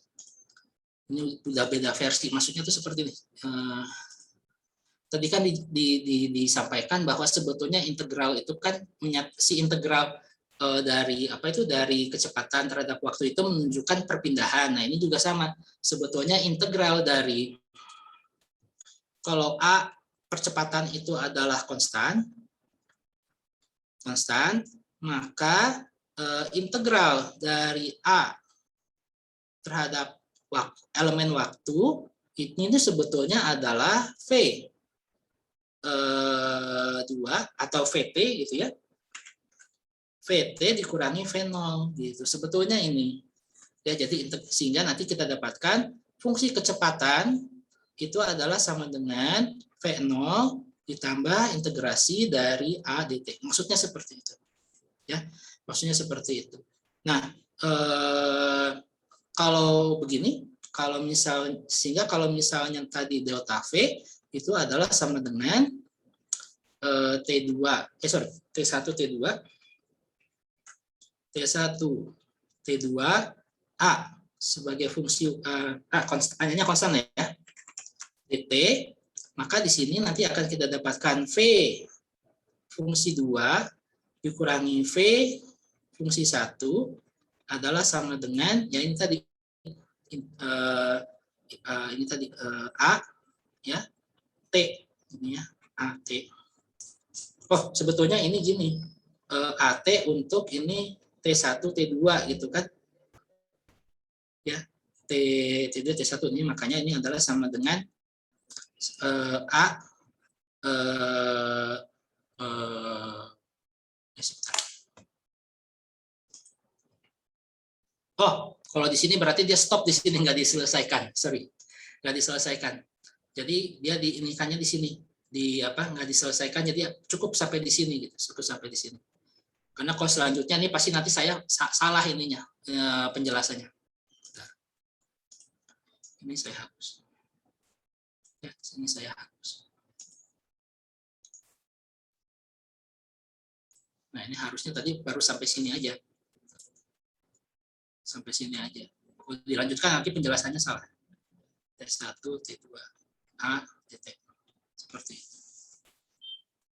Ini udah beda versi. Maksudnya tuh seperti ini. Tadi kan disampaikan bahwa sebetulnya integral itu kan si integral dari dari kecepatan terhadap waktu itu menunjukkan perpindahan. Nah, ini juga sama. Sebetulnya integral dari kalau A percepatan itu adalah konstan, maka integral dari A terhadap elemen waktu ini sebetulnya adalah V2 atau VT gitu ya. VT dikurangi V0 gitu. Sebetulnya ini. Ya, jadi sehingga nanti kita dapatkan fungsi kecepatan itu adalah sama dengan V0 ditambah integrasi dari A dt. Maksudnya seperti itu. Ya, maksudnya seperti itu. Nah, kalau begini, sehingga kalau misalnya tadi delta V itu adalah sama dengan T1 T2 A sebagai fungsi hanya konstan ya. dt, maka di sini nanti akan kita dapatkan V fungsi 2 dikurangi V fungsi 1 adalah sama dengan, ya ini tadi, A, ya, T, ini ya, AT. Oh, sebetulnya ini gini, AT untuk ini T1, T2 gitu kan. Ya, T2, T1 ini, makanya ini adalah sama dengan A oh, kalau di sini berarti dia stop di sini, nggak diselesaikan, sorry, nggak diselesaikan. Jadi dia diinikannya di sini, nggak diselesaikan, jadi cukup sampai di sini gitu, cukup sampai di sini. Karena kalau selanjutnya ini pasti nanti saya salah ininya penjelasannya. Bentar. Ini saya hapus. Ya, sini saya hapus. Nah, ini harusnya tadi baru sampai sini aja. Sampai sini aja. Kalau dilanjutkan nanti penjelasannya salah. T1, T2, A, T. Seperti itu.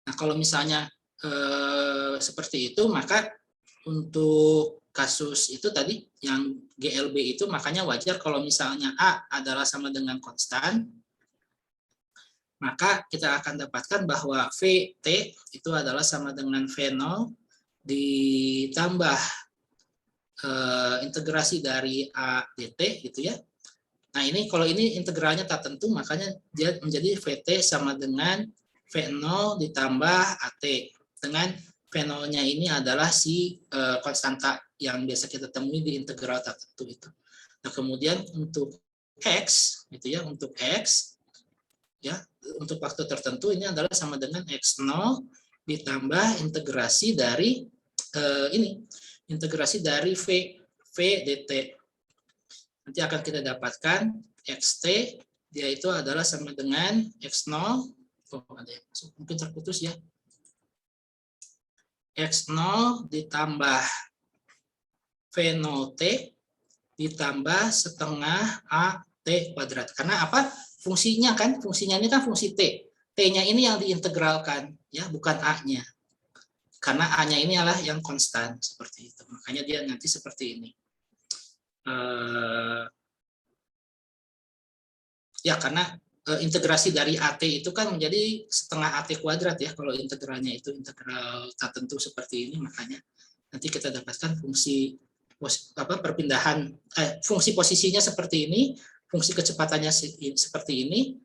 Nah, kalau misalnya seperti itu, maka untuk kasus itu tadi yang GLB itu, makanya wajar kalau misalnya A adalah sama dengan konstan, maka kita akan dapatkan bahwa VT itu adalah sama dengan V0 ditambah integrasi dari A dt gitu ya. Nah, ini kalau ini integralnya tak tentu, makanya dia menjadi VT sama dengan V0 ditambah AT, dengan V0-nya ini adalah si konstanta yang biasa kita temui di integral tak tentu itu. Nah, kemudian untuk X gitu ya, untuk X ya, untuk waktu tertentu ini adalah sama dengan X0 ditambah integrasi dari integrasi dari V dt. Nanti akan kita dapatkan xt, dia itu adalah sama dengan x0, ada yang masuk, mungkin terputus ya, x0 ditambah v0t ditambah setengah at kuadrat. Karena apa? Fungsinya kan, fungsinya ini kan fungsi t, t-nya ini yang diintegralkan ya, bukan a-nya. Karena A-nya ini adalah yang konstan, seperti itu. Makanya dia nanti seperti ini. Ya, karena integrasi dari AT itu kan menjadi setengah AT kuadrat ya, kalau integralnya itu integral tak tentu seperti ini, makanya nanti kita dapatkan fungsi perpindahan, fungsi posisinya seperti ini, fungsi kecepatannya seperti ini,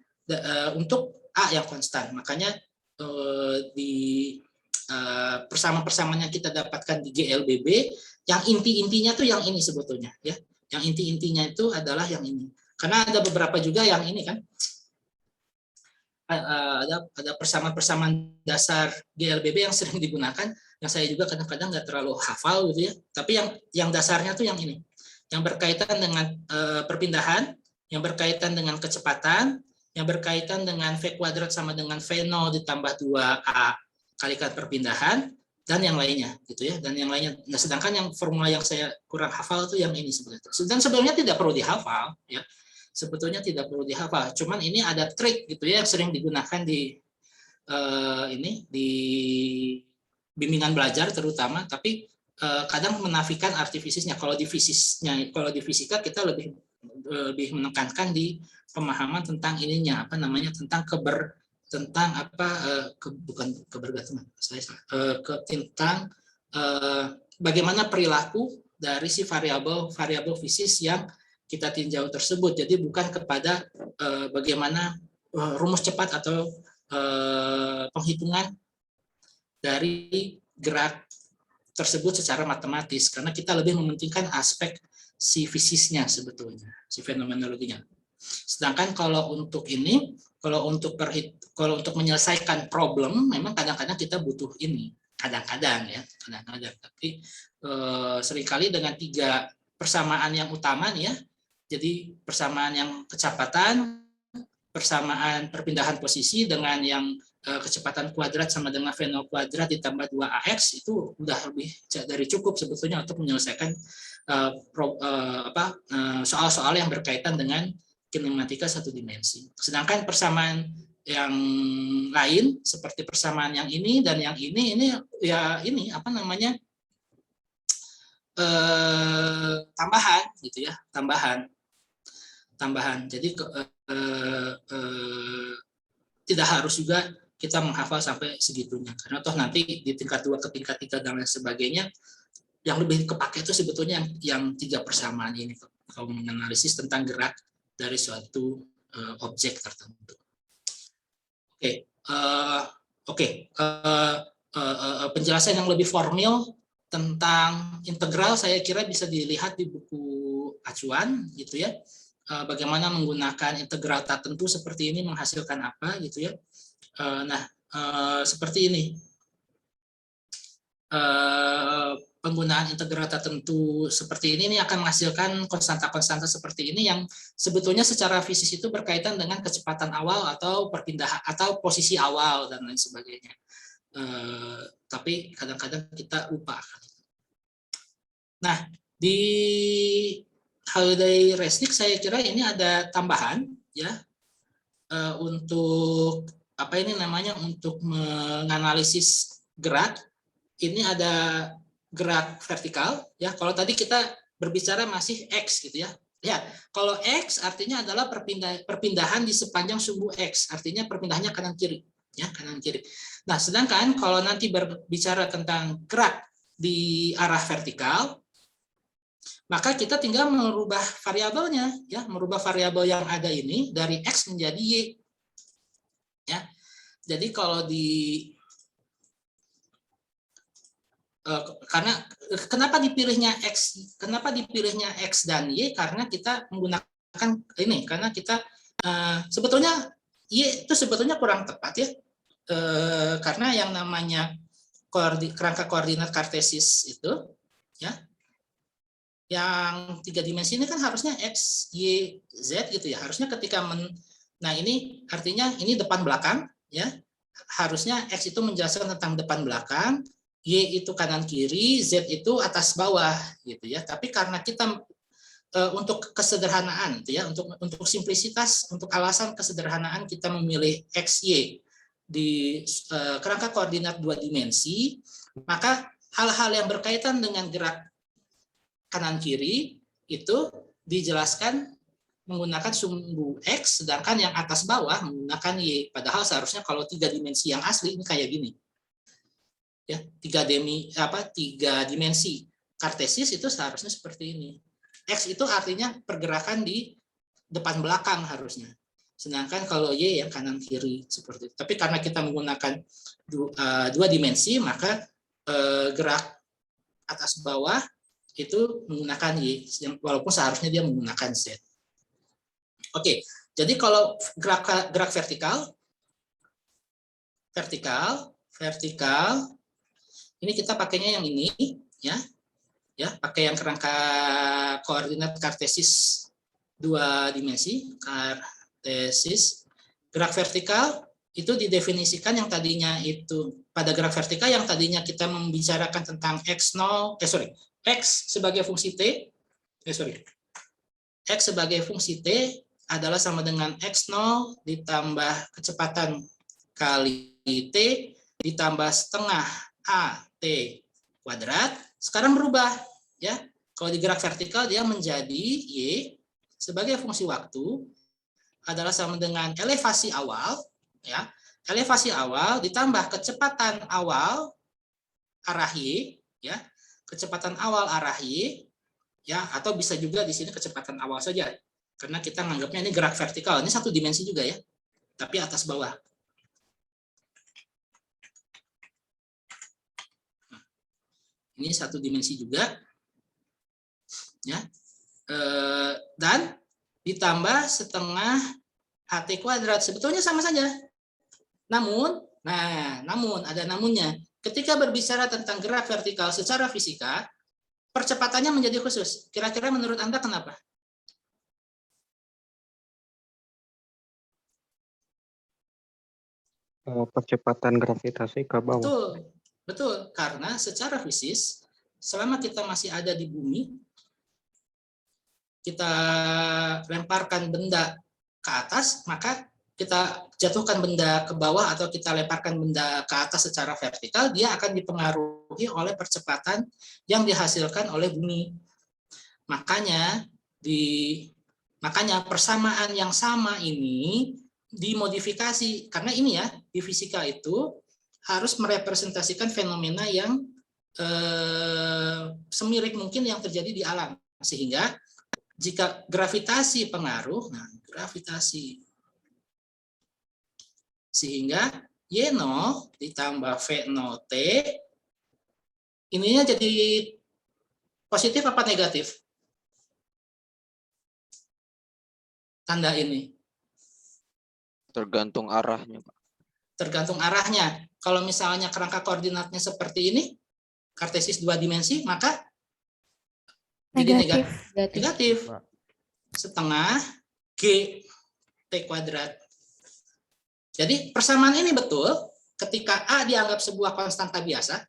untuk A yang konstan. Makanya di persamaan-persamaan yang kita dapatkan di GLBB, yang inti-intinya tuh yang ini sebetulnya ya. Yang inti-intinya itu adalah yang ini. Karena ada beberapa juga yang ini kan, ada persamaan-persamaan dasar GLBB yang sering digunakan, yang saya juga kadang-kadang nggak terlalu hafal gitu ya. Tapi yang dasarnya tuh yang ini, yang berkaitan dengan perpindahan, yang berkaitan dengan kecepatan, yang berkaitan dengan V kuadrat sama dengan V0 ditambah 2A kalikan perpindahan, dan yang lainnya gitu ya, dan yang lainnya. Nah, sedangkan yang formula yang saya kurang hafal itu yang ini sebetulnya. Dan sebenarnya tidak perlu dihafal ya. Sebetulnya tidak perlu dihafal. Cuman ini ada trik gitu ya yang sering digunakan di di bimbingan belajar terutama, tapi kadang menafikan arti fisisnya. Kalau di fisika kita lebih menekankan di pemahaman tentang ininya, tentang tentang bagaimana perilaku dari si variabel fisis yang kita tinjau tersebut. Jadi bukan kepada bagaimana rumus cepat atau penghitungan dari gerak tersebut secara matematis, karena kita lebih mementingkan aspek si fisisnya sebetulnya, si fenomenologinya. Sedangkan kalau untuk ini, kalau untuk menyelesaikan problem, memang kadang-kadang kita butuh ini, kadang-kadang ya, kadang-kadang. Tapi seringkali dengan 3 persamaan yang utama nih ya, jadi persamaan yang kecepatan, persamaan perpindahan posisi dengan yang kecepatan kuadrat sama dengan V0 kuadrat ditambah 2AX, itu udah lebih dari cukup sebetulnya untuk menyelesaikan soal-soal yang berkaitan dengan kinematika 1 dimensi. Sedangkan persamaan yang lain seperti persamaan yang ini dan yang ini ya ini apa namanya tambahan gitu ya, tambahan. Jadi tidak harus juga kita menghafal sampai segitunya, karena toh nanti di tingkat 2 ke tingkat 3 dan lain sebagainya yang lebih kepake itu sebetulnya yang 3 persamaan ini kalau menganalisis tentang gerak dari suatu objek tertentu. Penjelasan yang lebih formal tentang integral saya kira bisa dilihat di buku acuan gitu ya. Bagaimana menggunakan integral tak tentu seperti ini menghasilkan apa gitu ya. Seperti ini. Penggunaan integral tertentu seperti ini akan menghasilkan konstanta-konstanta seperti ini yang sebetulnya secara fisis itu berkaitan dengan kecepatan awal atau perpindahan atau posisi awal dan lain sebagainya. Tapi kadang-kadang kita lupa. Nah, di Halliday-Resnick saya kira ini ada tambahan ya untuk apa ini namanya untuk menganalisis gerak. Ini ada gerak vertikal ya. Kalau tadi kita berbicara masih X gitu ya. Lihat, kalau X artinya adalah perpindahan di sepanjang sumbu X, artinya perpindahannya kanan kiri ya, kanan kiri. Nah, sedangkan kalau nanti berbicara tentang gerak di arah vertikal, maka kita tinggal merubah variabelnya ya, merubah variabel yang ada ini dari X menjadi Y. Ya. Jadi kalau karena kenapa dipilihnya X dan Y, karena kita menggunakan ini, karena kita sebetulnya Y itu sebetulnya kurang tepat ya, karena yang namanya kerangka koordinat kartesis itu ya, yang 3 dimensi ini kan harusnya X, Y, Z gitu ya, harusnya ketika nah ini artinya ini depan belakang ya, harusnya X itu menjelaskan tentang depan belakang, Y itu kanan kiri, Z itu atas bawah gitu ya. Tapi karena kita untuk kesederhanaan gitu ya, untuk simplisitas, untuk alasan kesederhanaan kita memilih X, Y di kerangka koordinat 2 dimensi, maka hal-hal yang berkaitan dengan gerak kanan kiri itu dijelaskan menggunakan sumbu X, sedangkan yang atas bawah menggunakan Y. Padahal seharusnya kalau 3 dimensi yang asli ini kayak gini. Ya, 3 dimensi kartesis itu seharusnya seperti ini. X itu artinya pergerakan di depan belakang harusnya. Sedangkan kalau Y yang kanan kiri seperti itu. Tapi karena kita menggunakan 2 dimensi, maka gerak atas bawah itu menggunakan Y, walaupun seharusnya dia menggunakan Z. Oke, jadi kalau gerak vertikal, ini kita pakainya yang ini ya, pakai yang kerangka koordinat kartesis 2 dimensi, kartesis. Gerak vertikal itu didefinisikan yang tadinya itu pada gerak vertikal yang tadinya kita membicarakan tentang X sebagai fungsi T, X sebagai fungsi T adalah sama dengan X0 ditambah kecepatan kali T ditambah setengah AT kuadrat. Sekarang berubah ya. Kalau di gerak vertikal dia menjadi Y sebagai fungsi waktu adalah sama dengan elevasi awal ya. Elevasi awal ditambah kecepatan awal arah Y ya. Kecepatan awal arah Y ya, atau bisa juga di sini kecepatan awal saja. Karena kita menganggapnya ini gerak vertikal, ini 1 dimensi juga ya, tapi atas bawah. Ini 1 dimensi juga, ya, dan ditambah setengah AT kuadrat. Sebetulnya sama saja. Namun ada namunnya. Ketika berbicara tentang gerak vertikal secara fisika, percepatannya menjadi khusus. Kira-kira menurut Anda kenapa? Percepatan gravitasi ke bawah. Betul. Karena secara fisis, selama kita masih ada di bumi, kita lemparkan benda ke atas, maka kita jatuhkan benda ke bawah atau kita lemparkan benda ke atas secara vertikal, dia akan dipengaruhi oleh percepatan yang dihasilkan oleh bumi. Makanya persamaan yang sama ini dimodifikasi, karena ini ya, di fisika itu harus merepresentasikan fenomena yang semirik mungkin yang terjadi di alam, sehingga jika gravitasi pengaruh, nah gravitasi, sehingga Y0 ditambah V0 T ininya jadi positif apa negatif? Tanda ini Tergantung arahnya, Pak. tergantung arahnya. Kalau misalnya kerangka koordinatnya seperti ini, kartesis 2 dimensi, maka jadi negatif. Setengah G T kuadrat. Jadi persamaan ini betul ketika A dianggap sebuah konstanta biasa.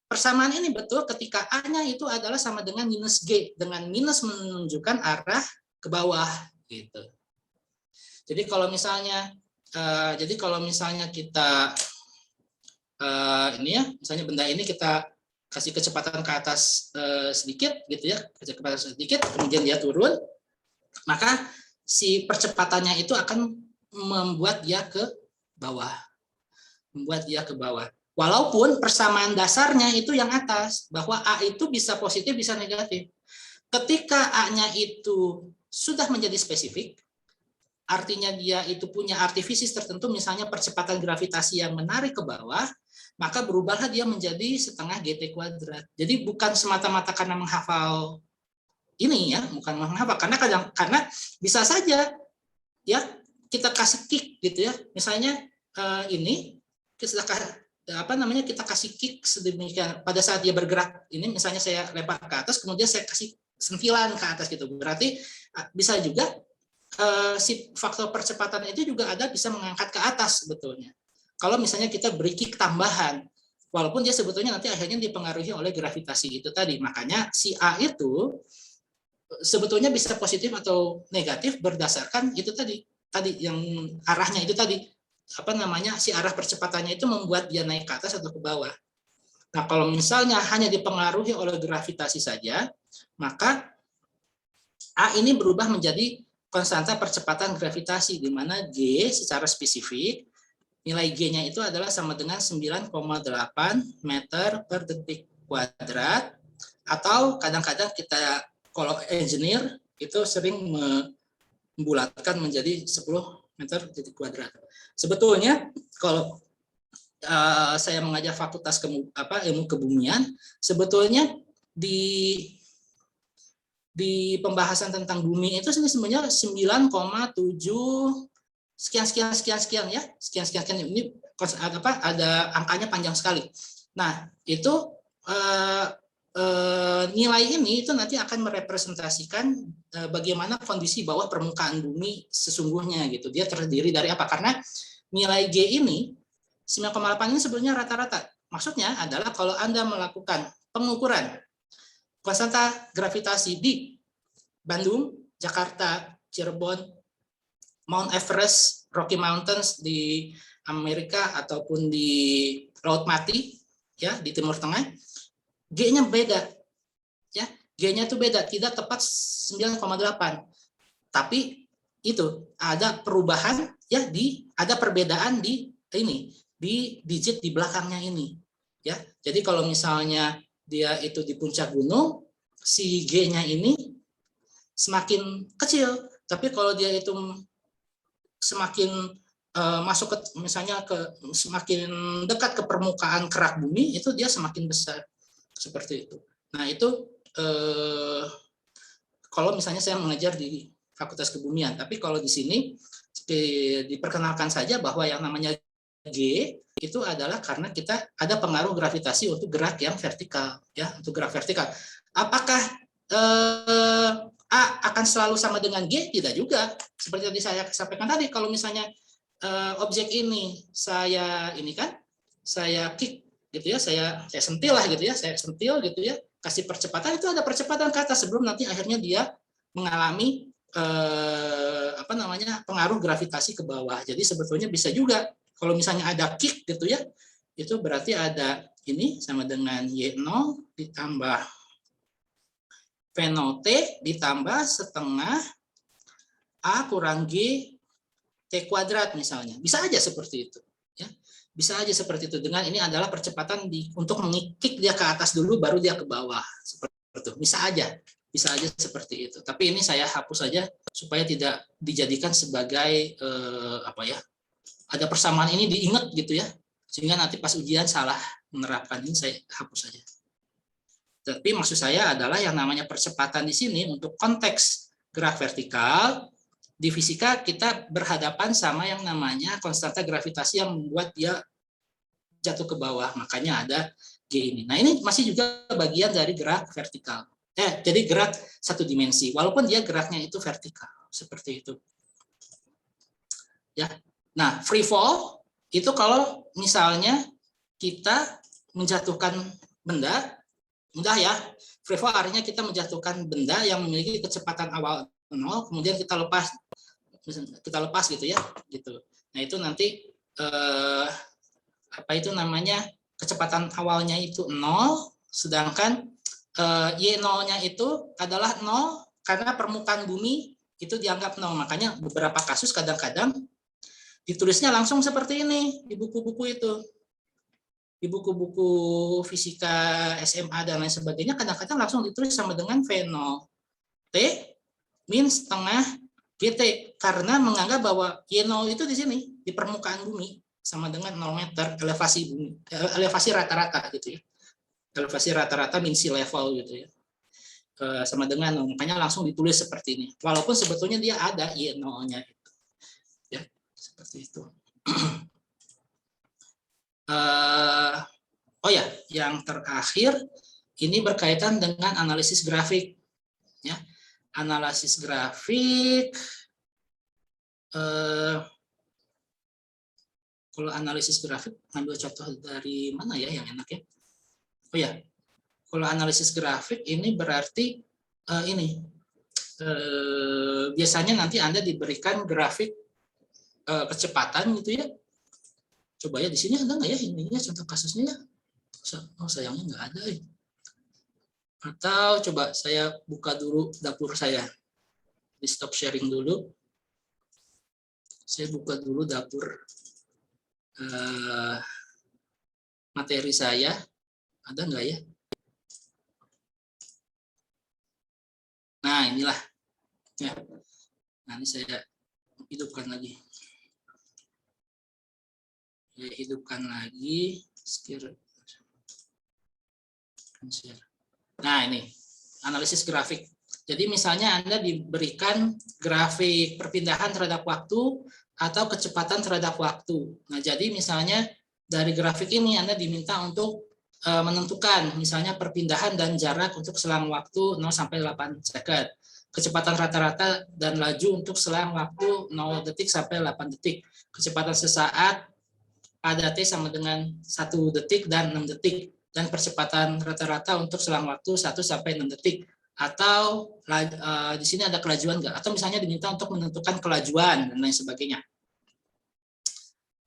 Persamaan ini betul ketika A-nya itu adalah sama dengan minus G, dengan minus menunjukkan arah ke bawah gitu. Jadi kalau misalnya kita ini ya, misalnya benda ini kita kasih kecepatan ke atas sedikit gitu ya, kecepatan sedikit, kemudian dia turun, maka si percepatannya itu akan membuat dia ke bawah. Walaupun persamaan dasarnya itu yang atas, bahwa A itu bisa positif, bisa negatif. Ketika A-nya itu sudah menjadi spesifik, artinya dia itu punya arti fisis tertentu, misalnya percepatan gravitasi yang menarik ke bawah, maka berubahlah dia menjadi setengah GT kuadrat. Jadi bukan semata-mata karena menghafal ini ya, bukan menghafal, karena bisa saja ya kita kasih kick gitu ya, misalnya ini kita kasih kick sedemikian pada saat dia bergerak ini, misalnya saya lempar ke atas kemudian saya kasih sentilan ke atas gitu, berarti bisa juga si faktor percepatan itu juga ada bisa mengangkat ke atas sebetulnya. Kalau misalnya kita beri kick tambahan, walaupun dia sebetulnya nanti akhirnya dipengaruhi oleh gravitasi itu tadi, makanya si A itu sebetulnya bisa positif atau negatif berdasarkan itu tadi yang arahnya itu tadi, si arah percepatannya itu membuat dia naik ke atas atau ke bawah. Nah, kalau misalnya hanya dipengaruhi oleh gravitasi saja, maka A ini berubah menjadi konstanta percepatan gravitasi, di mana G secara spesifik, nilai G-nya itu adalah sama dengan 9,8 meter per detik kuadrat, atau kadang-kadang kita, kalau engineer, itu sering membulatkan menjadi 10 meter detik kuadrat. Sebetulnya kalau saya mengajar fakultas ilmu kebumian, sebetulnya di pembahasan tentang bumi itu sebenarnya 9,7 sekian ya, sekian ini ada angkanya panjang sekali. Nah, itu nilai ini itu nanti akan merepresentasikan bagaimana kondisi bawah permukaan bumi sesungguhnya gitu. Dia terdiri dari apa? Karena nilai G ini 9,8 ini sebenarnya rata-rata. Maksudnya adalah kalau Anda melakukan pengukuran konstanta gravitasi di Bandung, Jakarta, Cirebon, Mount Everest, Rocky Mountains di Amerika ataupun di Laut Mati ya di Timur Tengah, G-nya beda, ya G-nya itu beda, tidak tepat 9,8, tapi itu ada perubahan ya ada perbedaan di digit di belakangnya ini, ya. Jadi kalau misalnya dia itu di puncak gunung, si G-nya ini semakin kecil, tapi kalau dia itu semakin masuk ke semakin dekat ke permukaan kerak bumi, itu dia semakin besar. Seperti itu. Nah, itu kalau misalnya saya mengajar di Fakultas Kebumian, tapi kalau di sini diperkenalkan saja bahwa yang namanya G itu adalah karena kita ada pengaruh gravitasi untuk gerak yang vertikal, ya, untuk gerak vertikal. Apakah A akan selalu sama dengan G? Tidak juga. Seperti yang saya sampaikan tadi, kalau misalnya objek ini saya kick gitu ya, saya sentil lah gitu ya, kasih percepatan, itu ada percepatan ke atas sebelum nanti akhirnya dia mengalami pengaruh gravitasi ke bawah. Jadi sebetulnya bisa juga kalau misalnya ada kick gitu ya, itu berarti ada ini sama dengan Y0 ditambah V0 T ditambah setengah A kurang G T kuadrat misalnya. Bisa aja seperti itu. Ya. Bisa aja seperti itu. Dengan ini adalah percepatan untuk mengikik dia ke atas dulu, baru dia ke bawah. Seperti itu. Bisa aja seperti itu. Tapi ini saya hapus saja supaya tidak dijadikan sebagai ada persamaan ini diingat gitu ya. Sehingga nanti pas ujian salah menerapkan, ini saya hapus saja. Tapi maksud saya adalah yang namanya percepatan di sini untuk konteks gerak vertikal, di fisika kita berhadapan sama yang namanya konstanta gravitasi yang membuat dia jatuh ke bawah. Makanya ada G ini. Nah ini masih juga bagian dari gerak vertikal. Jadi gerak satu dimensi, walaupun dia geraknya itu vertikal. Seperti itu. Ya. Nah free fall itu kalau misalnya kita menjatuhkan benda, mudah ya. Free fall artinya kita menjatuhkan benda yang memiliki kecepatan awal 0, kemudian kita lepas gitu ya, gitu. Nah itu nanti kecepatan awalnya itu 0, sedangkan Y0-nya itu adalah 0 karena permukaan bumi itu dianggap 0. Makanya beberapa kasus kadang-kadang ditulisnya langsung seperti ini di buku-buku itu. Di buku-buku fisika SMA dan lain sebagainya kadang-kadang langsung ditulis sama dengan V0 T min setengah GT karena menganggap bahwa Y0 itu di sini di permukaan bumi sama dengan 0 meter elevasi bumi, elevasi rata-rata gitu ya. Elevasi rata-rata min sea level gitu ya. Sama dengan 0, makanya langsung ditulis seperti ini. Walaupun sebetulnya dia ada Y0-nya itu. Ya, seperti itu. Yang terakhir ini berkaitan dengan analisis grafik. Ya, analisis grafik. Kalau analisis grafik, ambil contoh dari mana ya yang enak ya? Kalau analisis grafik ini berarti biasanya nanti Anda diberikan grafik kecepatan gitu ya. Coba ya di sini ada nggak ya ininya contoh kasusnya ya? Oh sayangnya nggak ada ya. Atau coba saya buka dulu dapur saya. Di stop sharing dulu. Saya buka dulu dapur materi saya. Ada nggak ya? Nah inilah. Ya. Nah ini saya hidupkan lagi. Nah ini analisis grafik. Jadi misalnya Anda diberikan grafik perpindahan terhadap waktu atau kecepatan terhadap waktu. Nah jadi misalnya dari grafik ini Anda diminta untuk menentukan misalnya perpindahan dan jarak untuk selang waktu 0 sampai 8 second. Kecepatan rata-rata dan laju untuk selang waktu 0 detik sampai 8 detik. Kecepatan sesaat pada T sama dengan 1 detik dan 6 detik. Dan percepatan rata-rata untuk selang waktu 1 sampai 6 detik. Atau di sini ada kelajuan nggak? Atau misalnya diminta untuk menentukan kelajuan dan lain sebagainya.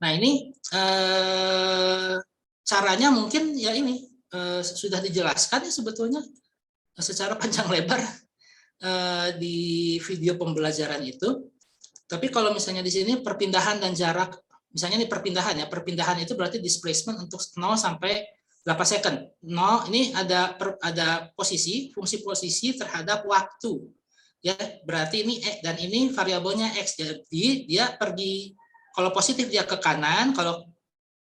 Nah ini caranya mungkin ya ini sudah dijelaskan ya sebetulnya secara panjang lebar di video pembelajaran itu. Tapi kalau misalnya di sini perpindahan dan jarak, misalnya ini perpindahan ya, perpindahan itu berarti displacement untuk 0 sampai 8 second. 0 ini ada posisi, fungsi posisi terhadap waktu. Ya, berarti ini dan ini variabelnya X. Jadi dia pergi, kalau positif dia ke kanan, kalau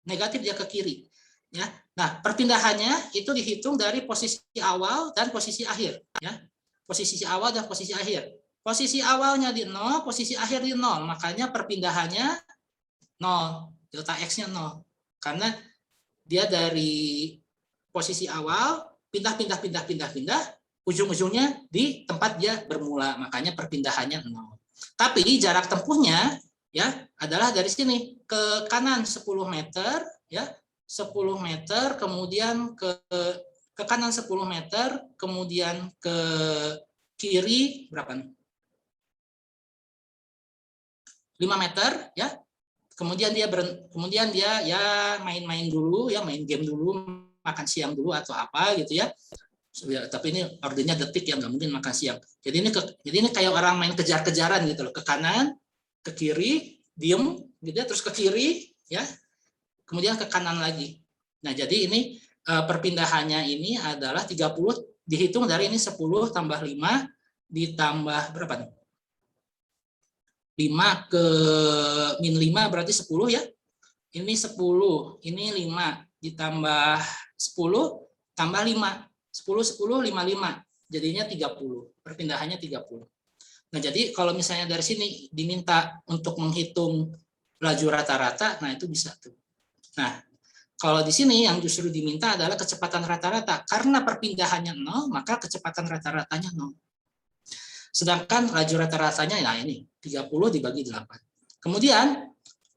negatif dia ke kiri. Ya. Nah, perpindahannya itu dihitung dari posisi awal dan posisi akhir, ya. Posisi awal dan posisi akhir. Posisi awalnya di 0, posisi akhir di 0. Makanya perpindahannya 0, delta X-nya 0. Karena dia dari posisi awal pindah, ujung-ujungnya di tempat dia bermula. Makanya perpindahannya 0. Tapi jarak tempuhnya ya adalah dari sini ke kanan 10 meter, ya. 10 meter, kemudian ke kanan 10 meter, kemudian ke kiri berapa nih? 5 meter ya. Kemudian dia ya main-main dulu ya, main game dulu, makan siang dulu atau apa gitu ya. Tapi ini ordernya detik ya, nggak mungkin makan siang. Jadi ini kayak orang main kejar-kejaran gitu loh, ke kanan, ke kiri, diem gitu ya, terus ke kiri ya, kemudian ke kanan lagi. Nah, jadi ini perpindahannya ini adalah 30 dihitung dari ini 10 tambah 5 ditambah berapa nih? 5 ke min 5 berarti 10 ya. Ini 10, ini 5 ditambah 10 tambah 5. 10, 10, 5, 5. Jadinya 30. Perpindahannya 30. Nah, jadi kalau misalnya dari sini diminta untuk menghitung laju rata-rata, nah itu bisa tuh. Nah, kalau di sini yang justru diminta adalah kecepatan rata-rata. Karena perpindahannya 0, maka kecepatan rata-ratanya 0. Sedangkan laju rata-ratanya, nah ini, 30 dibagi 8. Kemudian,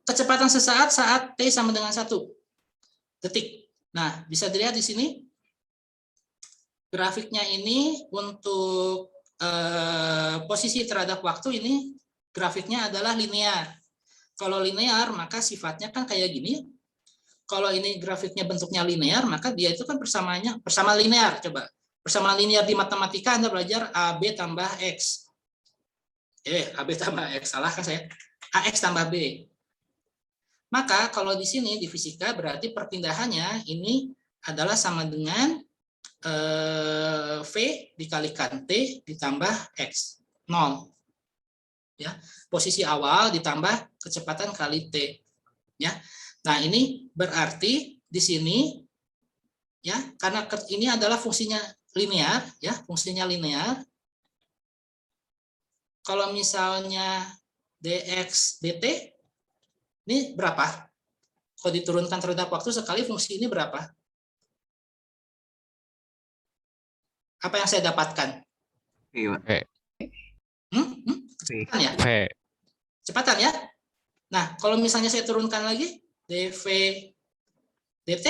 kecepatan sesaat saat T sama dengan 1 detik. Nah, bisa dilihat di sini, grafiknya ini untuk posisi terhadap waktu ini, grafiknya adalah linear. Kalau linear, maka sifatnya kan kayak gini. Kalau ini grafiknya bentuknya linear, maka dia itu kan bersama linear. Coba. Bersama linear di matematika Anda belajar AB tambah X. AB tambah X, salah kan saya? AX tambah B. Maka kalau di sini di fisika berarti perpindahannya ini adalah sama dengan V dikalikan T ditambah X. 0. Ya, posisi awal ditambah kecepatan kali T. Ya. Nah, ini berarti di sini ya, karena ini adalah fungsinya linear ya, fungsinya linear. Kalau misalnya dx dt ini berapa? Kalau diturunkan terhadap waktu sekali, fungsi ini berapa? Apa yang saya dapatkan? Kecepatan ya? Kecepatan ya? Nah, kalau misalnya saya turunkan lagi dv dt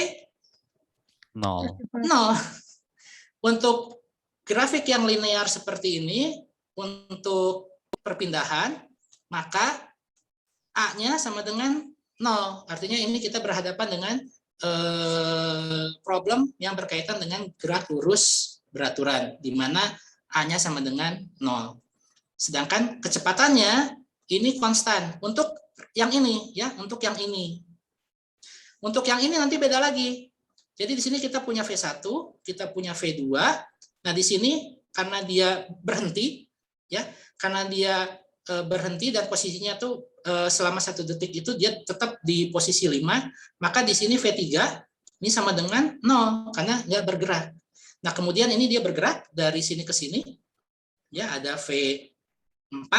0. Untuk grafik yang linear seperti ini, untuk perpindahan, maka A-nya sama dengan 0. Artinya ini kita berhadapan dengan problem yang berkaitan dengan gerak lurus beraturan, di mana A-nya sama dengan 0. Sedangkan kecepatannya ini konstan. Untuk yang ini, ya, untuk yang ini. Untuk yang ini nanti beda lagi. Jadi di sini kita punya V1, kita punya V2. Nah, di sini karena dia berhenti, ya, karena dia berhenti dan posisinya tuh selama 1 detik itu dia tetap di posisi 5, maka di sini V3 ini sama dengan 0 karena dia bergerak. Nah, kemudian ini dia bergerak dari sini ke sini. Ya, ada V4,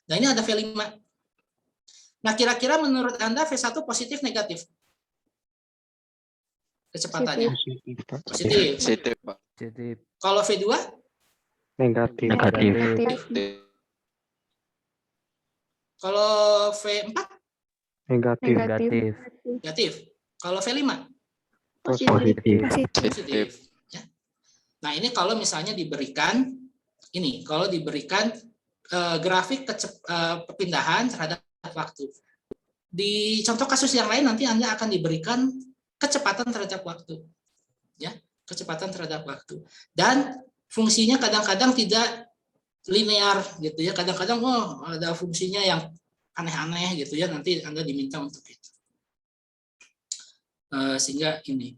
dan ini ada V5. Nah, kira-kira menurut Anda V1 positif negatif? Kecepatannya positif. Pak. Kalau V2 Negatif. kalau V4 negatif. Kalau V5 positif. Ya. Nah, ini kalau misalnya diberikan ini, kalau diberikan grafik perpindahan terhadap waktu. Di contoh kasus yang lain nanti Anda akan diberikan kecepatan terhadap waktu, ya, kecepatan terhadap waktu, dan fungsinya kadang-kadang tidak linear gitu ya, kadang-kadang ada fungsinya yang aneh-aneh gitu ya, nanti Anda diminta untuk itu, sehingga ini.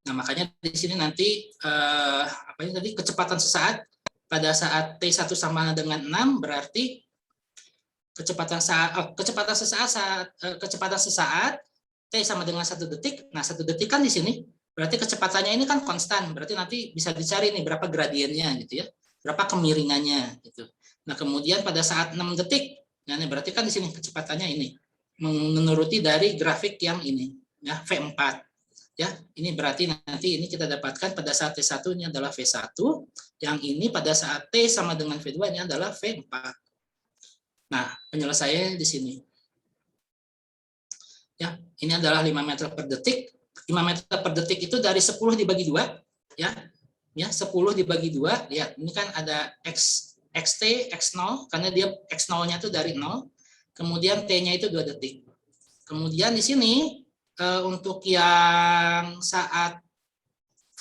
Nah, makanya di sini nanti apa ini tadi kecepatan sesaat pada saat T1 sama dengan 6 berarti kecepatan sesaat T sama dengan 1 detik. Nah, 1 detik kan di sini berarti kecepatannya ini kan konstan. Berarti nanti bisa dicari nih berapa gradiennya gitu ya. Berapa kemiringannya gitu. Nah, kemudian pada saat 6 detik, nah ini berarti kan di sini kecepatannya ini menuruti dari grafik yang ini ya, V4. Ya, ini berarti nanti ini kita dapatkan pada saat T1 ini adalah V1, yang ini pada saat T sama dengan V2 ini adalah V4. Nah, penyelesaiannya di sini. Ya, ini adalah 5 meter per detik. 5 meter per detik itu dari 10 dibagi 2, ya. Ya, 10 dibagi 2, lihat ini kan ada xt, x0 karena dia x0-nya itu dari 0. kemudian T-nya itu 2 detik. Kemudian di sini untuk yang saat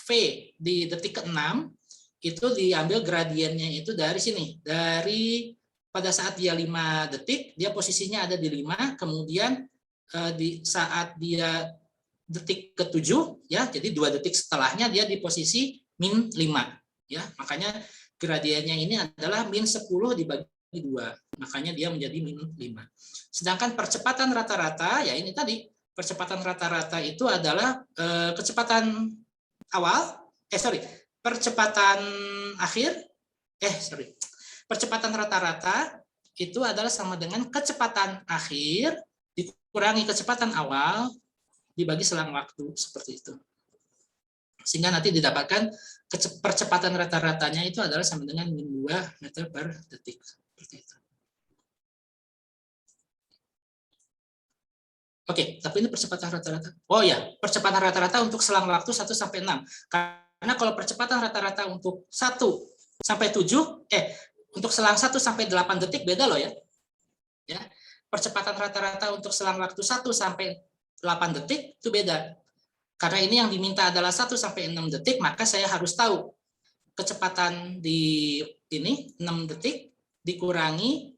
V di detik ke-6 itu diambil gradiennya itu dari sini, dari pada saat dia 5 detik dia posisinya ada di 5, kemudian di saat dia detik ke-7 ya, jadi 2 detik setelahnya dia di posisi min 5 ya, makanya gradiennya ini adalah min 10 dibagi 2, makanya dia menjadi min 5. Sedangkan percepatan rata-rata ya ini tadi, percepatan rata-rata itu adalah kecepatan awal, percepatan akhir, percepatan rata-rata itu adalah sama dengan kecepatan akhir dikurangi kecepatan awal dibagi selang waktu, seperti itu. Sehingga nanti didapatkan percepatan rata-ratanya itu adalah sama dengan min 2 meter per detik. Seperti itu. Oke, tapi ini percepatan rata-rata. Oh ya, percepatan rata-rata untuk selang waktu 1 sampai 6. Karena kalau percepatan rata-rata untuk 1 sampai 7, untuk selang 1 sampai 8 detik beda loh ya. Ya. Percepatan rata-rata untuk selang waktu 1 sampai 8 detik itu beda. Karena ini yang diminta adalah 1 sampai 6 detik, maka saya harus tahu kecepatan di ini 6 detik dikurangi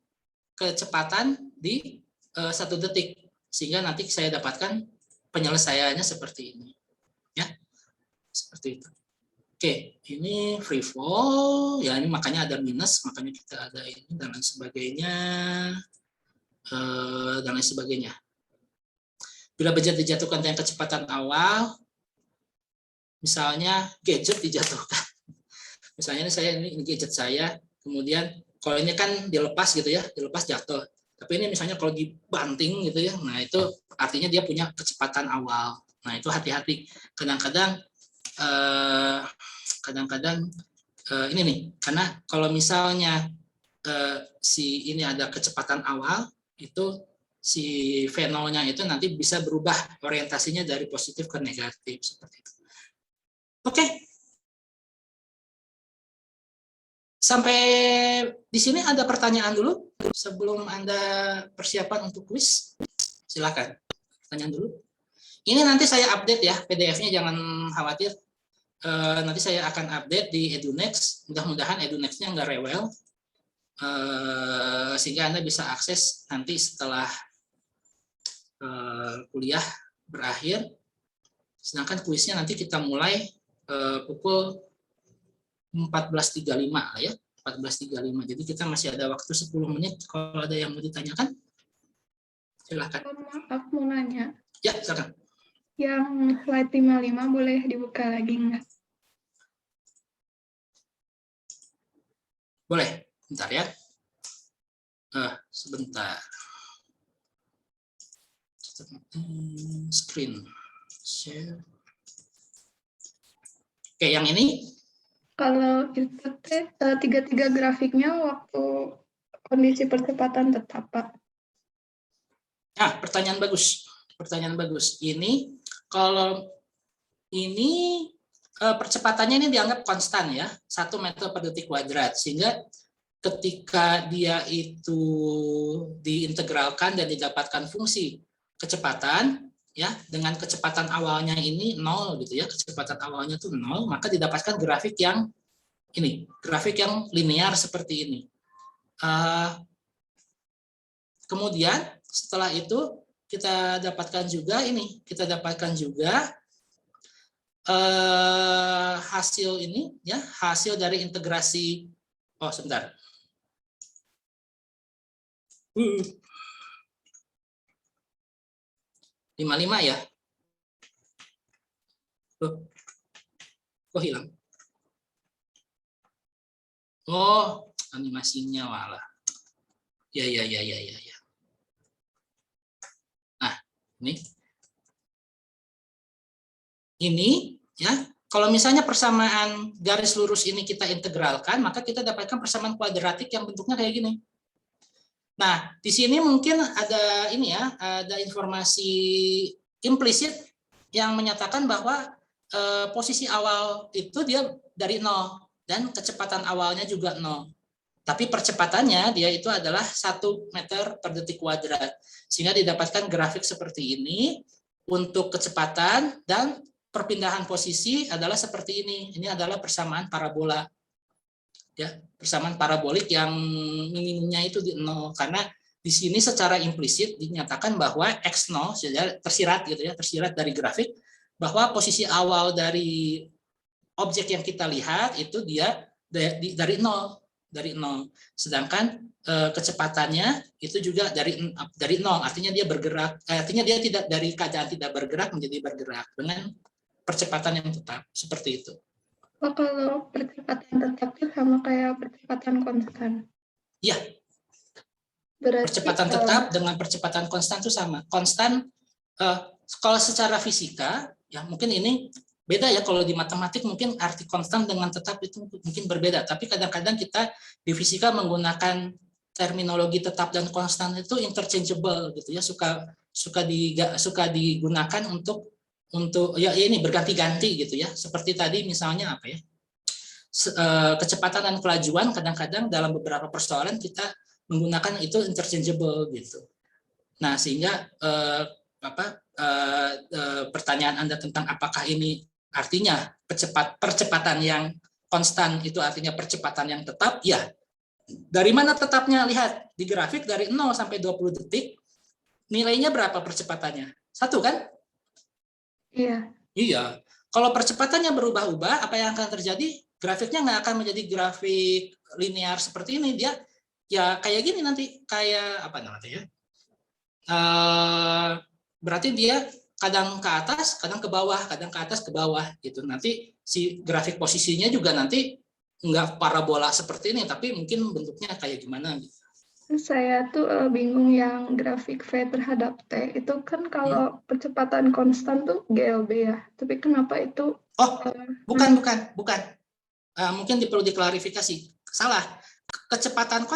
kecepatan di 1 detik. Sehingga nanti saya dapatkan penyelesaiannya seperti ini. Ya. Seperti itu. Oke, ini free fall, ya ini makanya ada minus, makanya kita ada ini dan lain sebagainya. Dan lain sebagainya. Bila bejat dijatuhkan dengan kecepatan awal, misalnya gadget dijatuhkan. Misalnya ini gadget saya, kemudian kalau ini kan dilepas gitu ya, dilepas jatuh. Tapi ini misalnya kalau dibanting gitu ya, nah itu artinya dia punya kecepatan awal. Nah itu hati-hati. Kadang-kadang ini nih, karena kalau misalnya si ini ada kecepatan awal, itu si V0-nya itu nanti bisa berubah orientasinya dari positif ke negatif seperti itu. Oke. Sampai di sini ada pertanyaan dulu sebelum Anda persiapan untuk kuis. Silakan. Pertanyaan dulu. Ini nanti saya update ya PDF-nya, jangan khawatir. Nanti saya akan update di EduNext. Mudah-mudahan EduNext-nya nggak rewel. Sehingga Anda bisa akses nanti setelah kuliah berakhir. Sedangkan kuisnya nanti kita mulai pukul 14.35 ya, 14.35. Jadi kita masih ada waktu 10 menit. Kalau ada yang mau ditanyakan, silakan. Maaf, mau nanya. Ya, silakan. Yang slide 55 boleh dibuka lagi nggak? Boleh, bentar ya. Sebentar. Screen share. Oke, yang ini. Kalau itu tiga grafiknya waktu kondisi percepatan tetap, Pak. Nah, pertanyaan bagus. Pertanyaan bagus. Ini kalau ini percepatannya ini dianggap konstan ya, 1 meter per detik kuadrat. Sehingga ketika dia itu diintegralkan dan didapatkan fungsi kecepatan, ya dengan kecepatan awalnya ini 0 gitu ya, kecepatan awalnya itu 0, maka didapatkan grafik yang ini, grafik yang linear seperti ini. Kemudian setelah itu kita dapatkan juga ini, hasil ini ya, hasil dari integrasi. Oh sebentar. 55 ya. Kok hilang? Oh, animasinya malah. Ya. Nah, ini ya. Kalau misalnya persamaan garis lurus ini kita integralkan, maka kita dapatkan persamaan kuadratik yang bentuknya kayak gini. Nah, di sini mungkin ada ini ya, ada informasi implisit yang menyatakan bahwa posisi awal itu dia dari 0 dan kecepatan awalnya juga 0. Tapi percepatannya dia itu adalah 1 meter per detik kuadrat. Sehingga didapatkan grafik seperti ini untuk kecepatan, dan perpindahan posisi adalah seperti ini. Ini adalah persamaan parabola. Ya, persamaan parabolik yang minimumnya itu di 0, karena di sini secara implisit dinyatakan bahwa x0 tersirat gitu ya, tersirat dari grafik bahwa posisi awal dari objek yang kita lihat itu dia dari 0, sedangkan kecepatannya itu juga dari 0, artinya dia bergerak, artinya dia tidak dari keadaan tidak bergerak menjadi bergerak dengan percepatan yang tetap, seperti itu. Oh, kalau percepatan tetap itu sama kayak percepatan konstan. Iya. Berarti Percepatan tetap dengan percepatan konstan itu sama. Konstan kalau secara fisika ya mungkin ini beda ya, kalau di matematik mungkin arti konstan dengan tetap itu mungkin berbeda, tapi kadang-kadang kita di fisika menggunakan terminologi tetap dan konstan itu interchangeable gitu ya, suka digunakan untuk ya ini berganti-ganti gitu ya. Seperti tadi misalnya apa ya? Kecepatan dan kelajuan kadang-kadang dalam beberapa persoalan kita menggunakan itu interchangeable gitu. Nah, sehingga pertanyaan Anda tentang apakah ini artinya percepatan yang konstan itu artinya percepatan yang tetap, ya. Dari mana tetapnya? Lihat di grafik dari 0 sampai 20 detik nilainya berapa percepatannya? 1 kan? Iya. Iya. Kalau percepatannya berubah-ubah, apa yang akan terjadi? Grafiknya nggak akan menjadi grafik linear seperti ini. Dia ya kayak gini nanti, kayak apa namanya ya? Berarti dia kadang ke atas, kadang ke bawah, kadang ke atas, ke bawah gitu. Nanti si grafik posisinya juga nanti nggak parabola seperti ini, tapi mungkin bentuknya kayak gimana gitu. Saya tuh bingung yang grafik V terhadap T. Itu kan kalau percepatan konstan tuh GLB ya. Tapi kenapa itu? Oh, bukan. Mungkin perlu diklarifikasi. Salah. Percepatan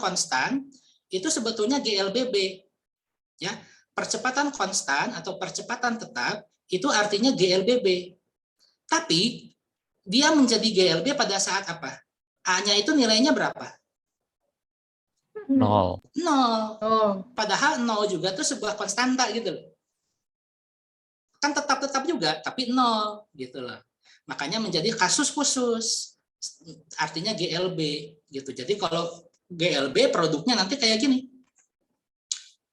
konstan itu sebetulnya GLBB. Ya, percepatan konstan atau percepatan tetap itu artinya GLBB. Tapi dia menjadi GLB pada saat apa? A-nya itu nilainya berapa? 0. 0. Padahal 0 juga tuh sebuah konstanta gitu loh. Kan tetap juga, tapi 0 gitu loh. Makanya menjadi kasus khusus. Artinya GLB gitu. Jadi kalau GLB produknya nanti kayak gini.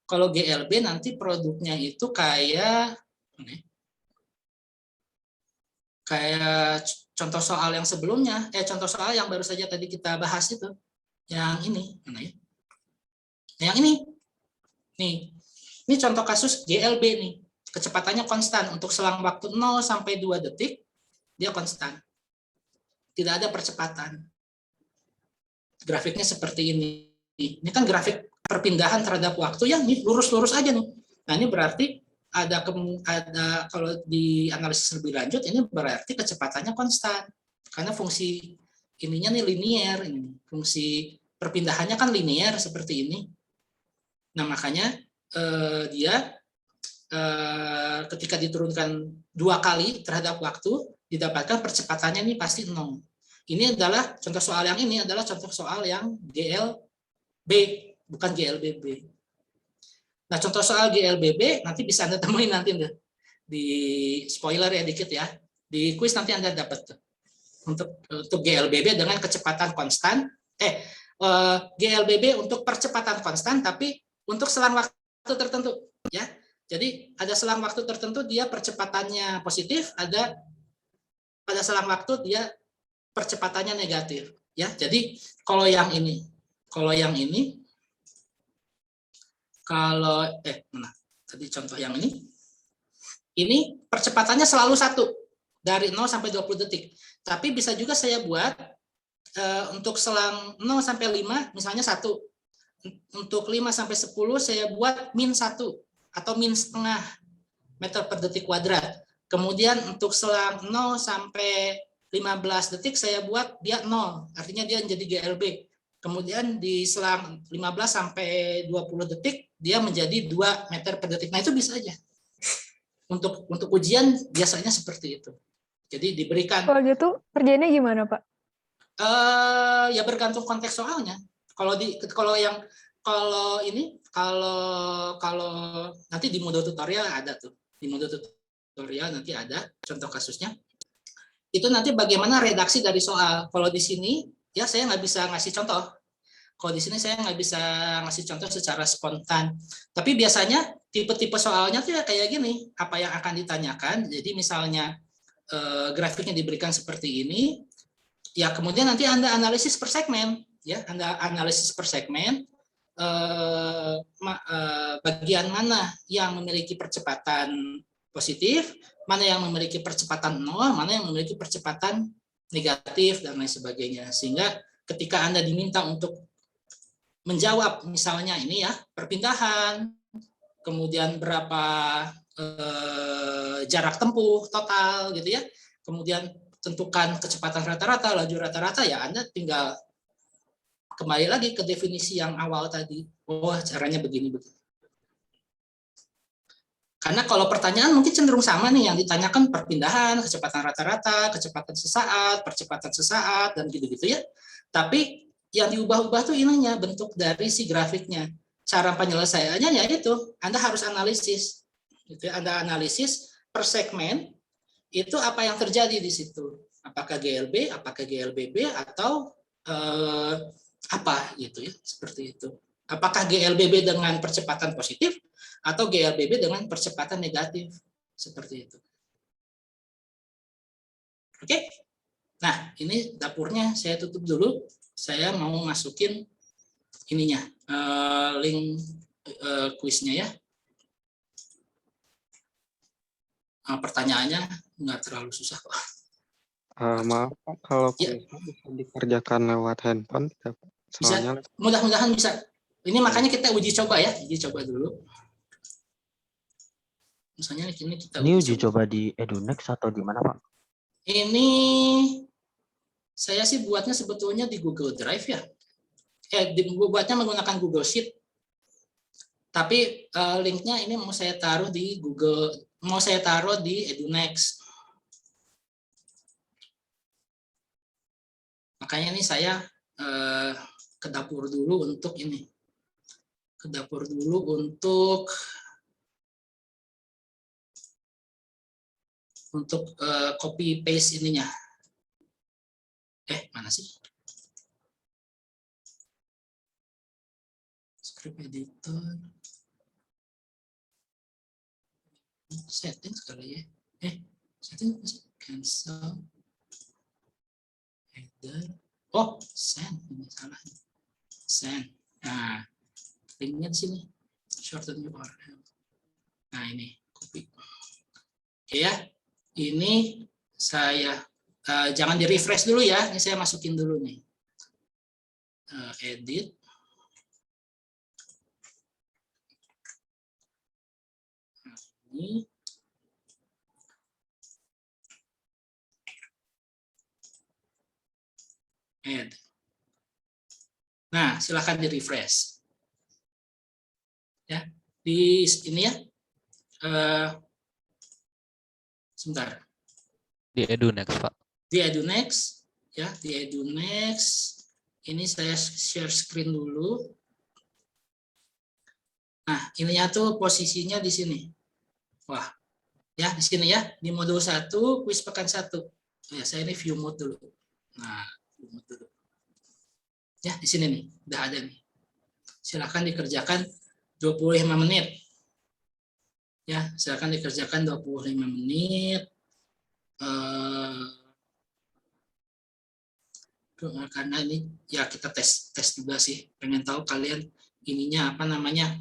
Kalau GLB nanti produknya itu kayak contoh soal yang sebelumnya, contoh soal yang baru saja tadi kita bahas itu. Yang ini, mana ya? Yang ini. Nih. Ini contoh kasus GLB nih. Kecepatannya konstan untuk selang waktu 0 sampai 2 detik dia konstan. Tidak ada percepatan. Grafiknya seperti ini. Ini kan grafik perpindahan terhadap waktu yang lurus-lurus aja nih. Nah, ini berarti ada kalau di analisis lebih lanjut ini berarti kecepatannya konstan. Karena fungsi ininya nih linear, ini. Fungsi perpindahannya kan linear seperti ini. Nah, makanya dia ketika diturunkan 2 kali terhadap waktu didapatkan percepatannya ini pasti 0. Ini adalah contoh soal yang ini adalah contoh soal yang GLB, bukan GLBB. Nah, contoh soal GLBB nanti bisa Anda temuin nanti di spoiler ya dikit ya. Di kuis nanti Anda dapat tuh. Untuk GLBB dengan kecepatan konstan, GLBB untuk percepatan konstan tapi untuk selang waktu tertentu ya. Jadi ada selang waktu tertentu dia percepatannya positif, ada pada selang waktu dia percepatannya negatif ya. Jadi kalau yang ini mana tadi contoh yang ini percepatannya selalu 1 dari 0 sampai 20 detik. Tapi bisa juga saya buat untuk selang 0 sampai 5 misalnya 1. Untuk 5 sampai 10 saya buat min 1 atau min setengah meter per detik kuadrat. Kemudian untuk selang 0 sampai 15 detik saya buat dia 0, artinya dia menjadi GLB. Kemudian di selang 15 sampai 20 detik dia menjadi 2 meter per detik. Nah, itu bisa aja. Untuk ujian biasanya seperti itu. Jadi diberikan. Kalau gitu kerjanya gimana, Pak? Ya bergantung konteks soalnya. Kalau nanti di Moodle tutorial ada tuh. Di Moodle tutorial nanti ada contoh kasusnya. Itu nanti bagaimana redaksi dari soal. Kalau di sini ya saya nggak bisa ngasih contoh. Kalau di sini saya nggak bisa ngasih contoh secara spontan. Tapi biasanya tipe-tipe soalnya tuh ya kayak gini. Apa yang akan ditanyakan. Jadi misalnya grafiknya diberikan seperti ini. Ya kemudian nanti Anda analisis per segmen. Ya, Anda analisis per segmen. Bagian mana yang memiliki percepatan positif, mana yang memiliki percepatan 0, mana yang memiliki percepatan negatif, dan lain sebagainya. Sehingga ketika Anda diminta untuk menjawab misalnya ini ya, perpindahan, kemudian berapa jarak tempuh total gitu ya, kemudian tentukan kecepatan rata-rata, laju rata-rata, ya Anda tinggal kembali lagi ke definisi yang awal tadi. Oh, caranya begini-begini. Karena kalau pertanyaan mungkin cenderung sama nih, yang ditanyakan perpindahan, kecepatan rata-rata, kecepatan sesaat, percepatan sesaat, dan gitu-gitu ya. Tapi yang diubah-ubah tuh ininya, bentuk dari si grafiknya. Cara penyelesaiannya ya itu, Anda harus analisis. Gitu ya. Anda analisis per segmen, itu apa yang terjadi di situ. Apakah GLB, apakah GLBB, atau apa gitu ya, seperti itu. Apakah GLBB dengan percepatan positif atau GLBB dengan percepatan negatif, seperti itu. Oke. Nah, ini dapurnya saya tutup dulu. Saya mau masukin ininya, link kuisnya ya. Pertanyaannya nggak terlalu susah kok. Maaf Pak, kalau Ya. kuisnya bisa dikerjakan lewat handphone tidak, Pak? Bisa, Soalnya mudah-mudahan bisa. Ini makanya kita uji coba ya, uji coba dulu. Misalnya ini kita Ini uji coba di EduNext atau di mana, Pak? Ini saya sih buatnya sebetulnya di Google Drive ya. Buatnya menggunakan Google Sheet. Tapi linknya ini mau saya taruh di EduNext. Makanya ini saya ke dapur dulu untuk ini. Ke dapur dulu untuk copy paste ininya. Mana sih? Script editor. Settings kali ya. Settings cancel. Header. Oh, send. Ini salah. Send. Nah, linknya di sini. Shorten URL. Nah, ini copy. Oke ya. Ini saya jangan di refresh dulu ya. Ini saya masukin dulu nih. Edit. Ini. Add. Nah, silakan di refresh. Ya, di ini ya. Sebentar. Di EduNext, Pak. Di EduNext, ya, di EduNext. Ini saya share screen dulu. Nah, ininya tuh posisinya di sini. Wah, ya di sini ya, di modul 1, kuis pekan 1. Ya, saya ini view mode dulu. Nah, view mode dulu. Ya, di sini nih, udah ada nih. Silakan dikerjakan 25 menit. Ya, silakan dikerjakan 25 menit. Karena ini ya kita tes juga sih, pengen tahu kalian ininya apa namanya,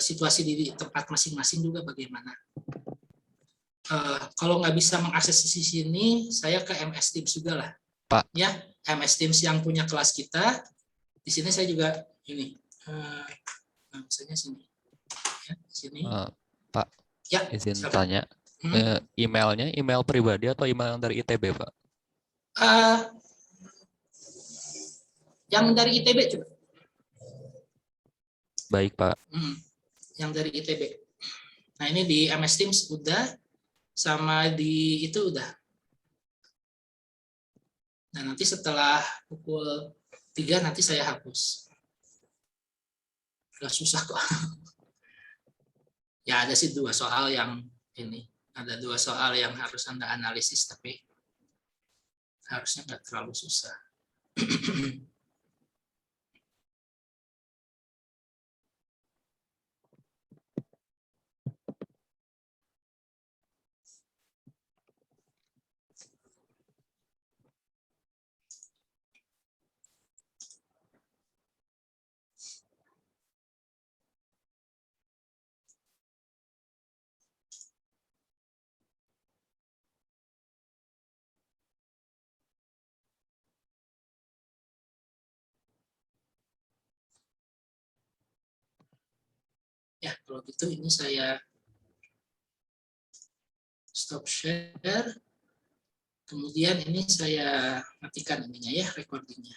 situasi di tempat masing-masing juga bagaimana. Kalau nggak bisa mengakses di sini, saya ke MS Teams juga lah, Pak. Ya, MS Teams yang punya kelas kita. Di sini saya juga ini, misalnya sini, ya, sini. Pak, ya, izin silakan. tanya, emailnya email pribadi atau email yang dari ITB, Pak? Yang dari ITB coba. Baik, Pak. Yang dari ITB. Nah, ini di MS Teams udah, sama di itu udah. Nah, nanti setelah pukul 3 nanti saya hapus. Udah susah kok. Ya ada sih 2 soal yang ini. Ada 2 soal yang harus Anda analisis, tapi harusnya nggak terlalu susah. Ya, kalau gitu ini saya stop share. Kemudian ini saya matikan ininya ya, recordingnya.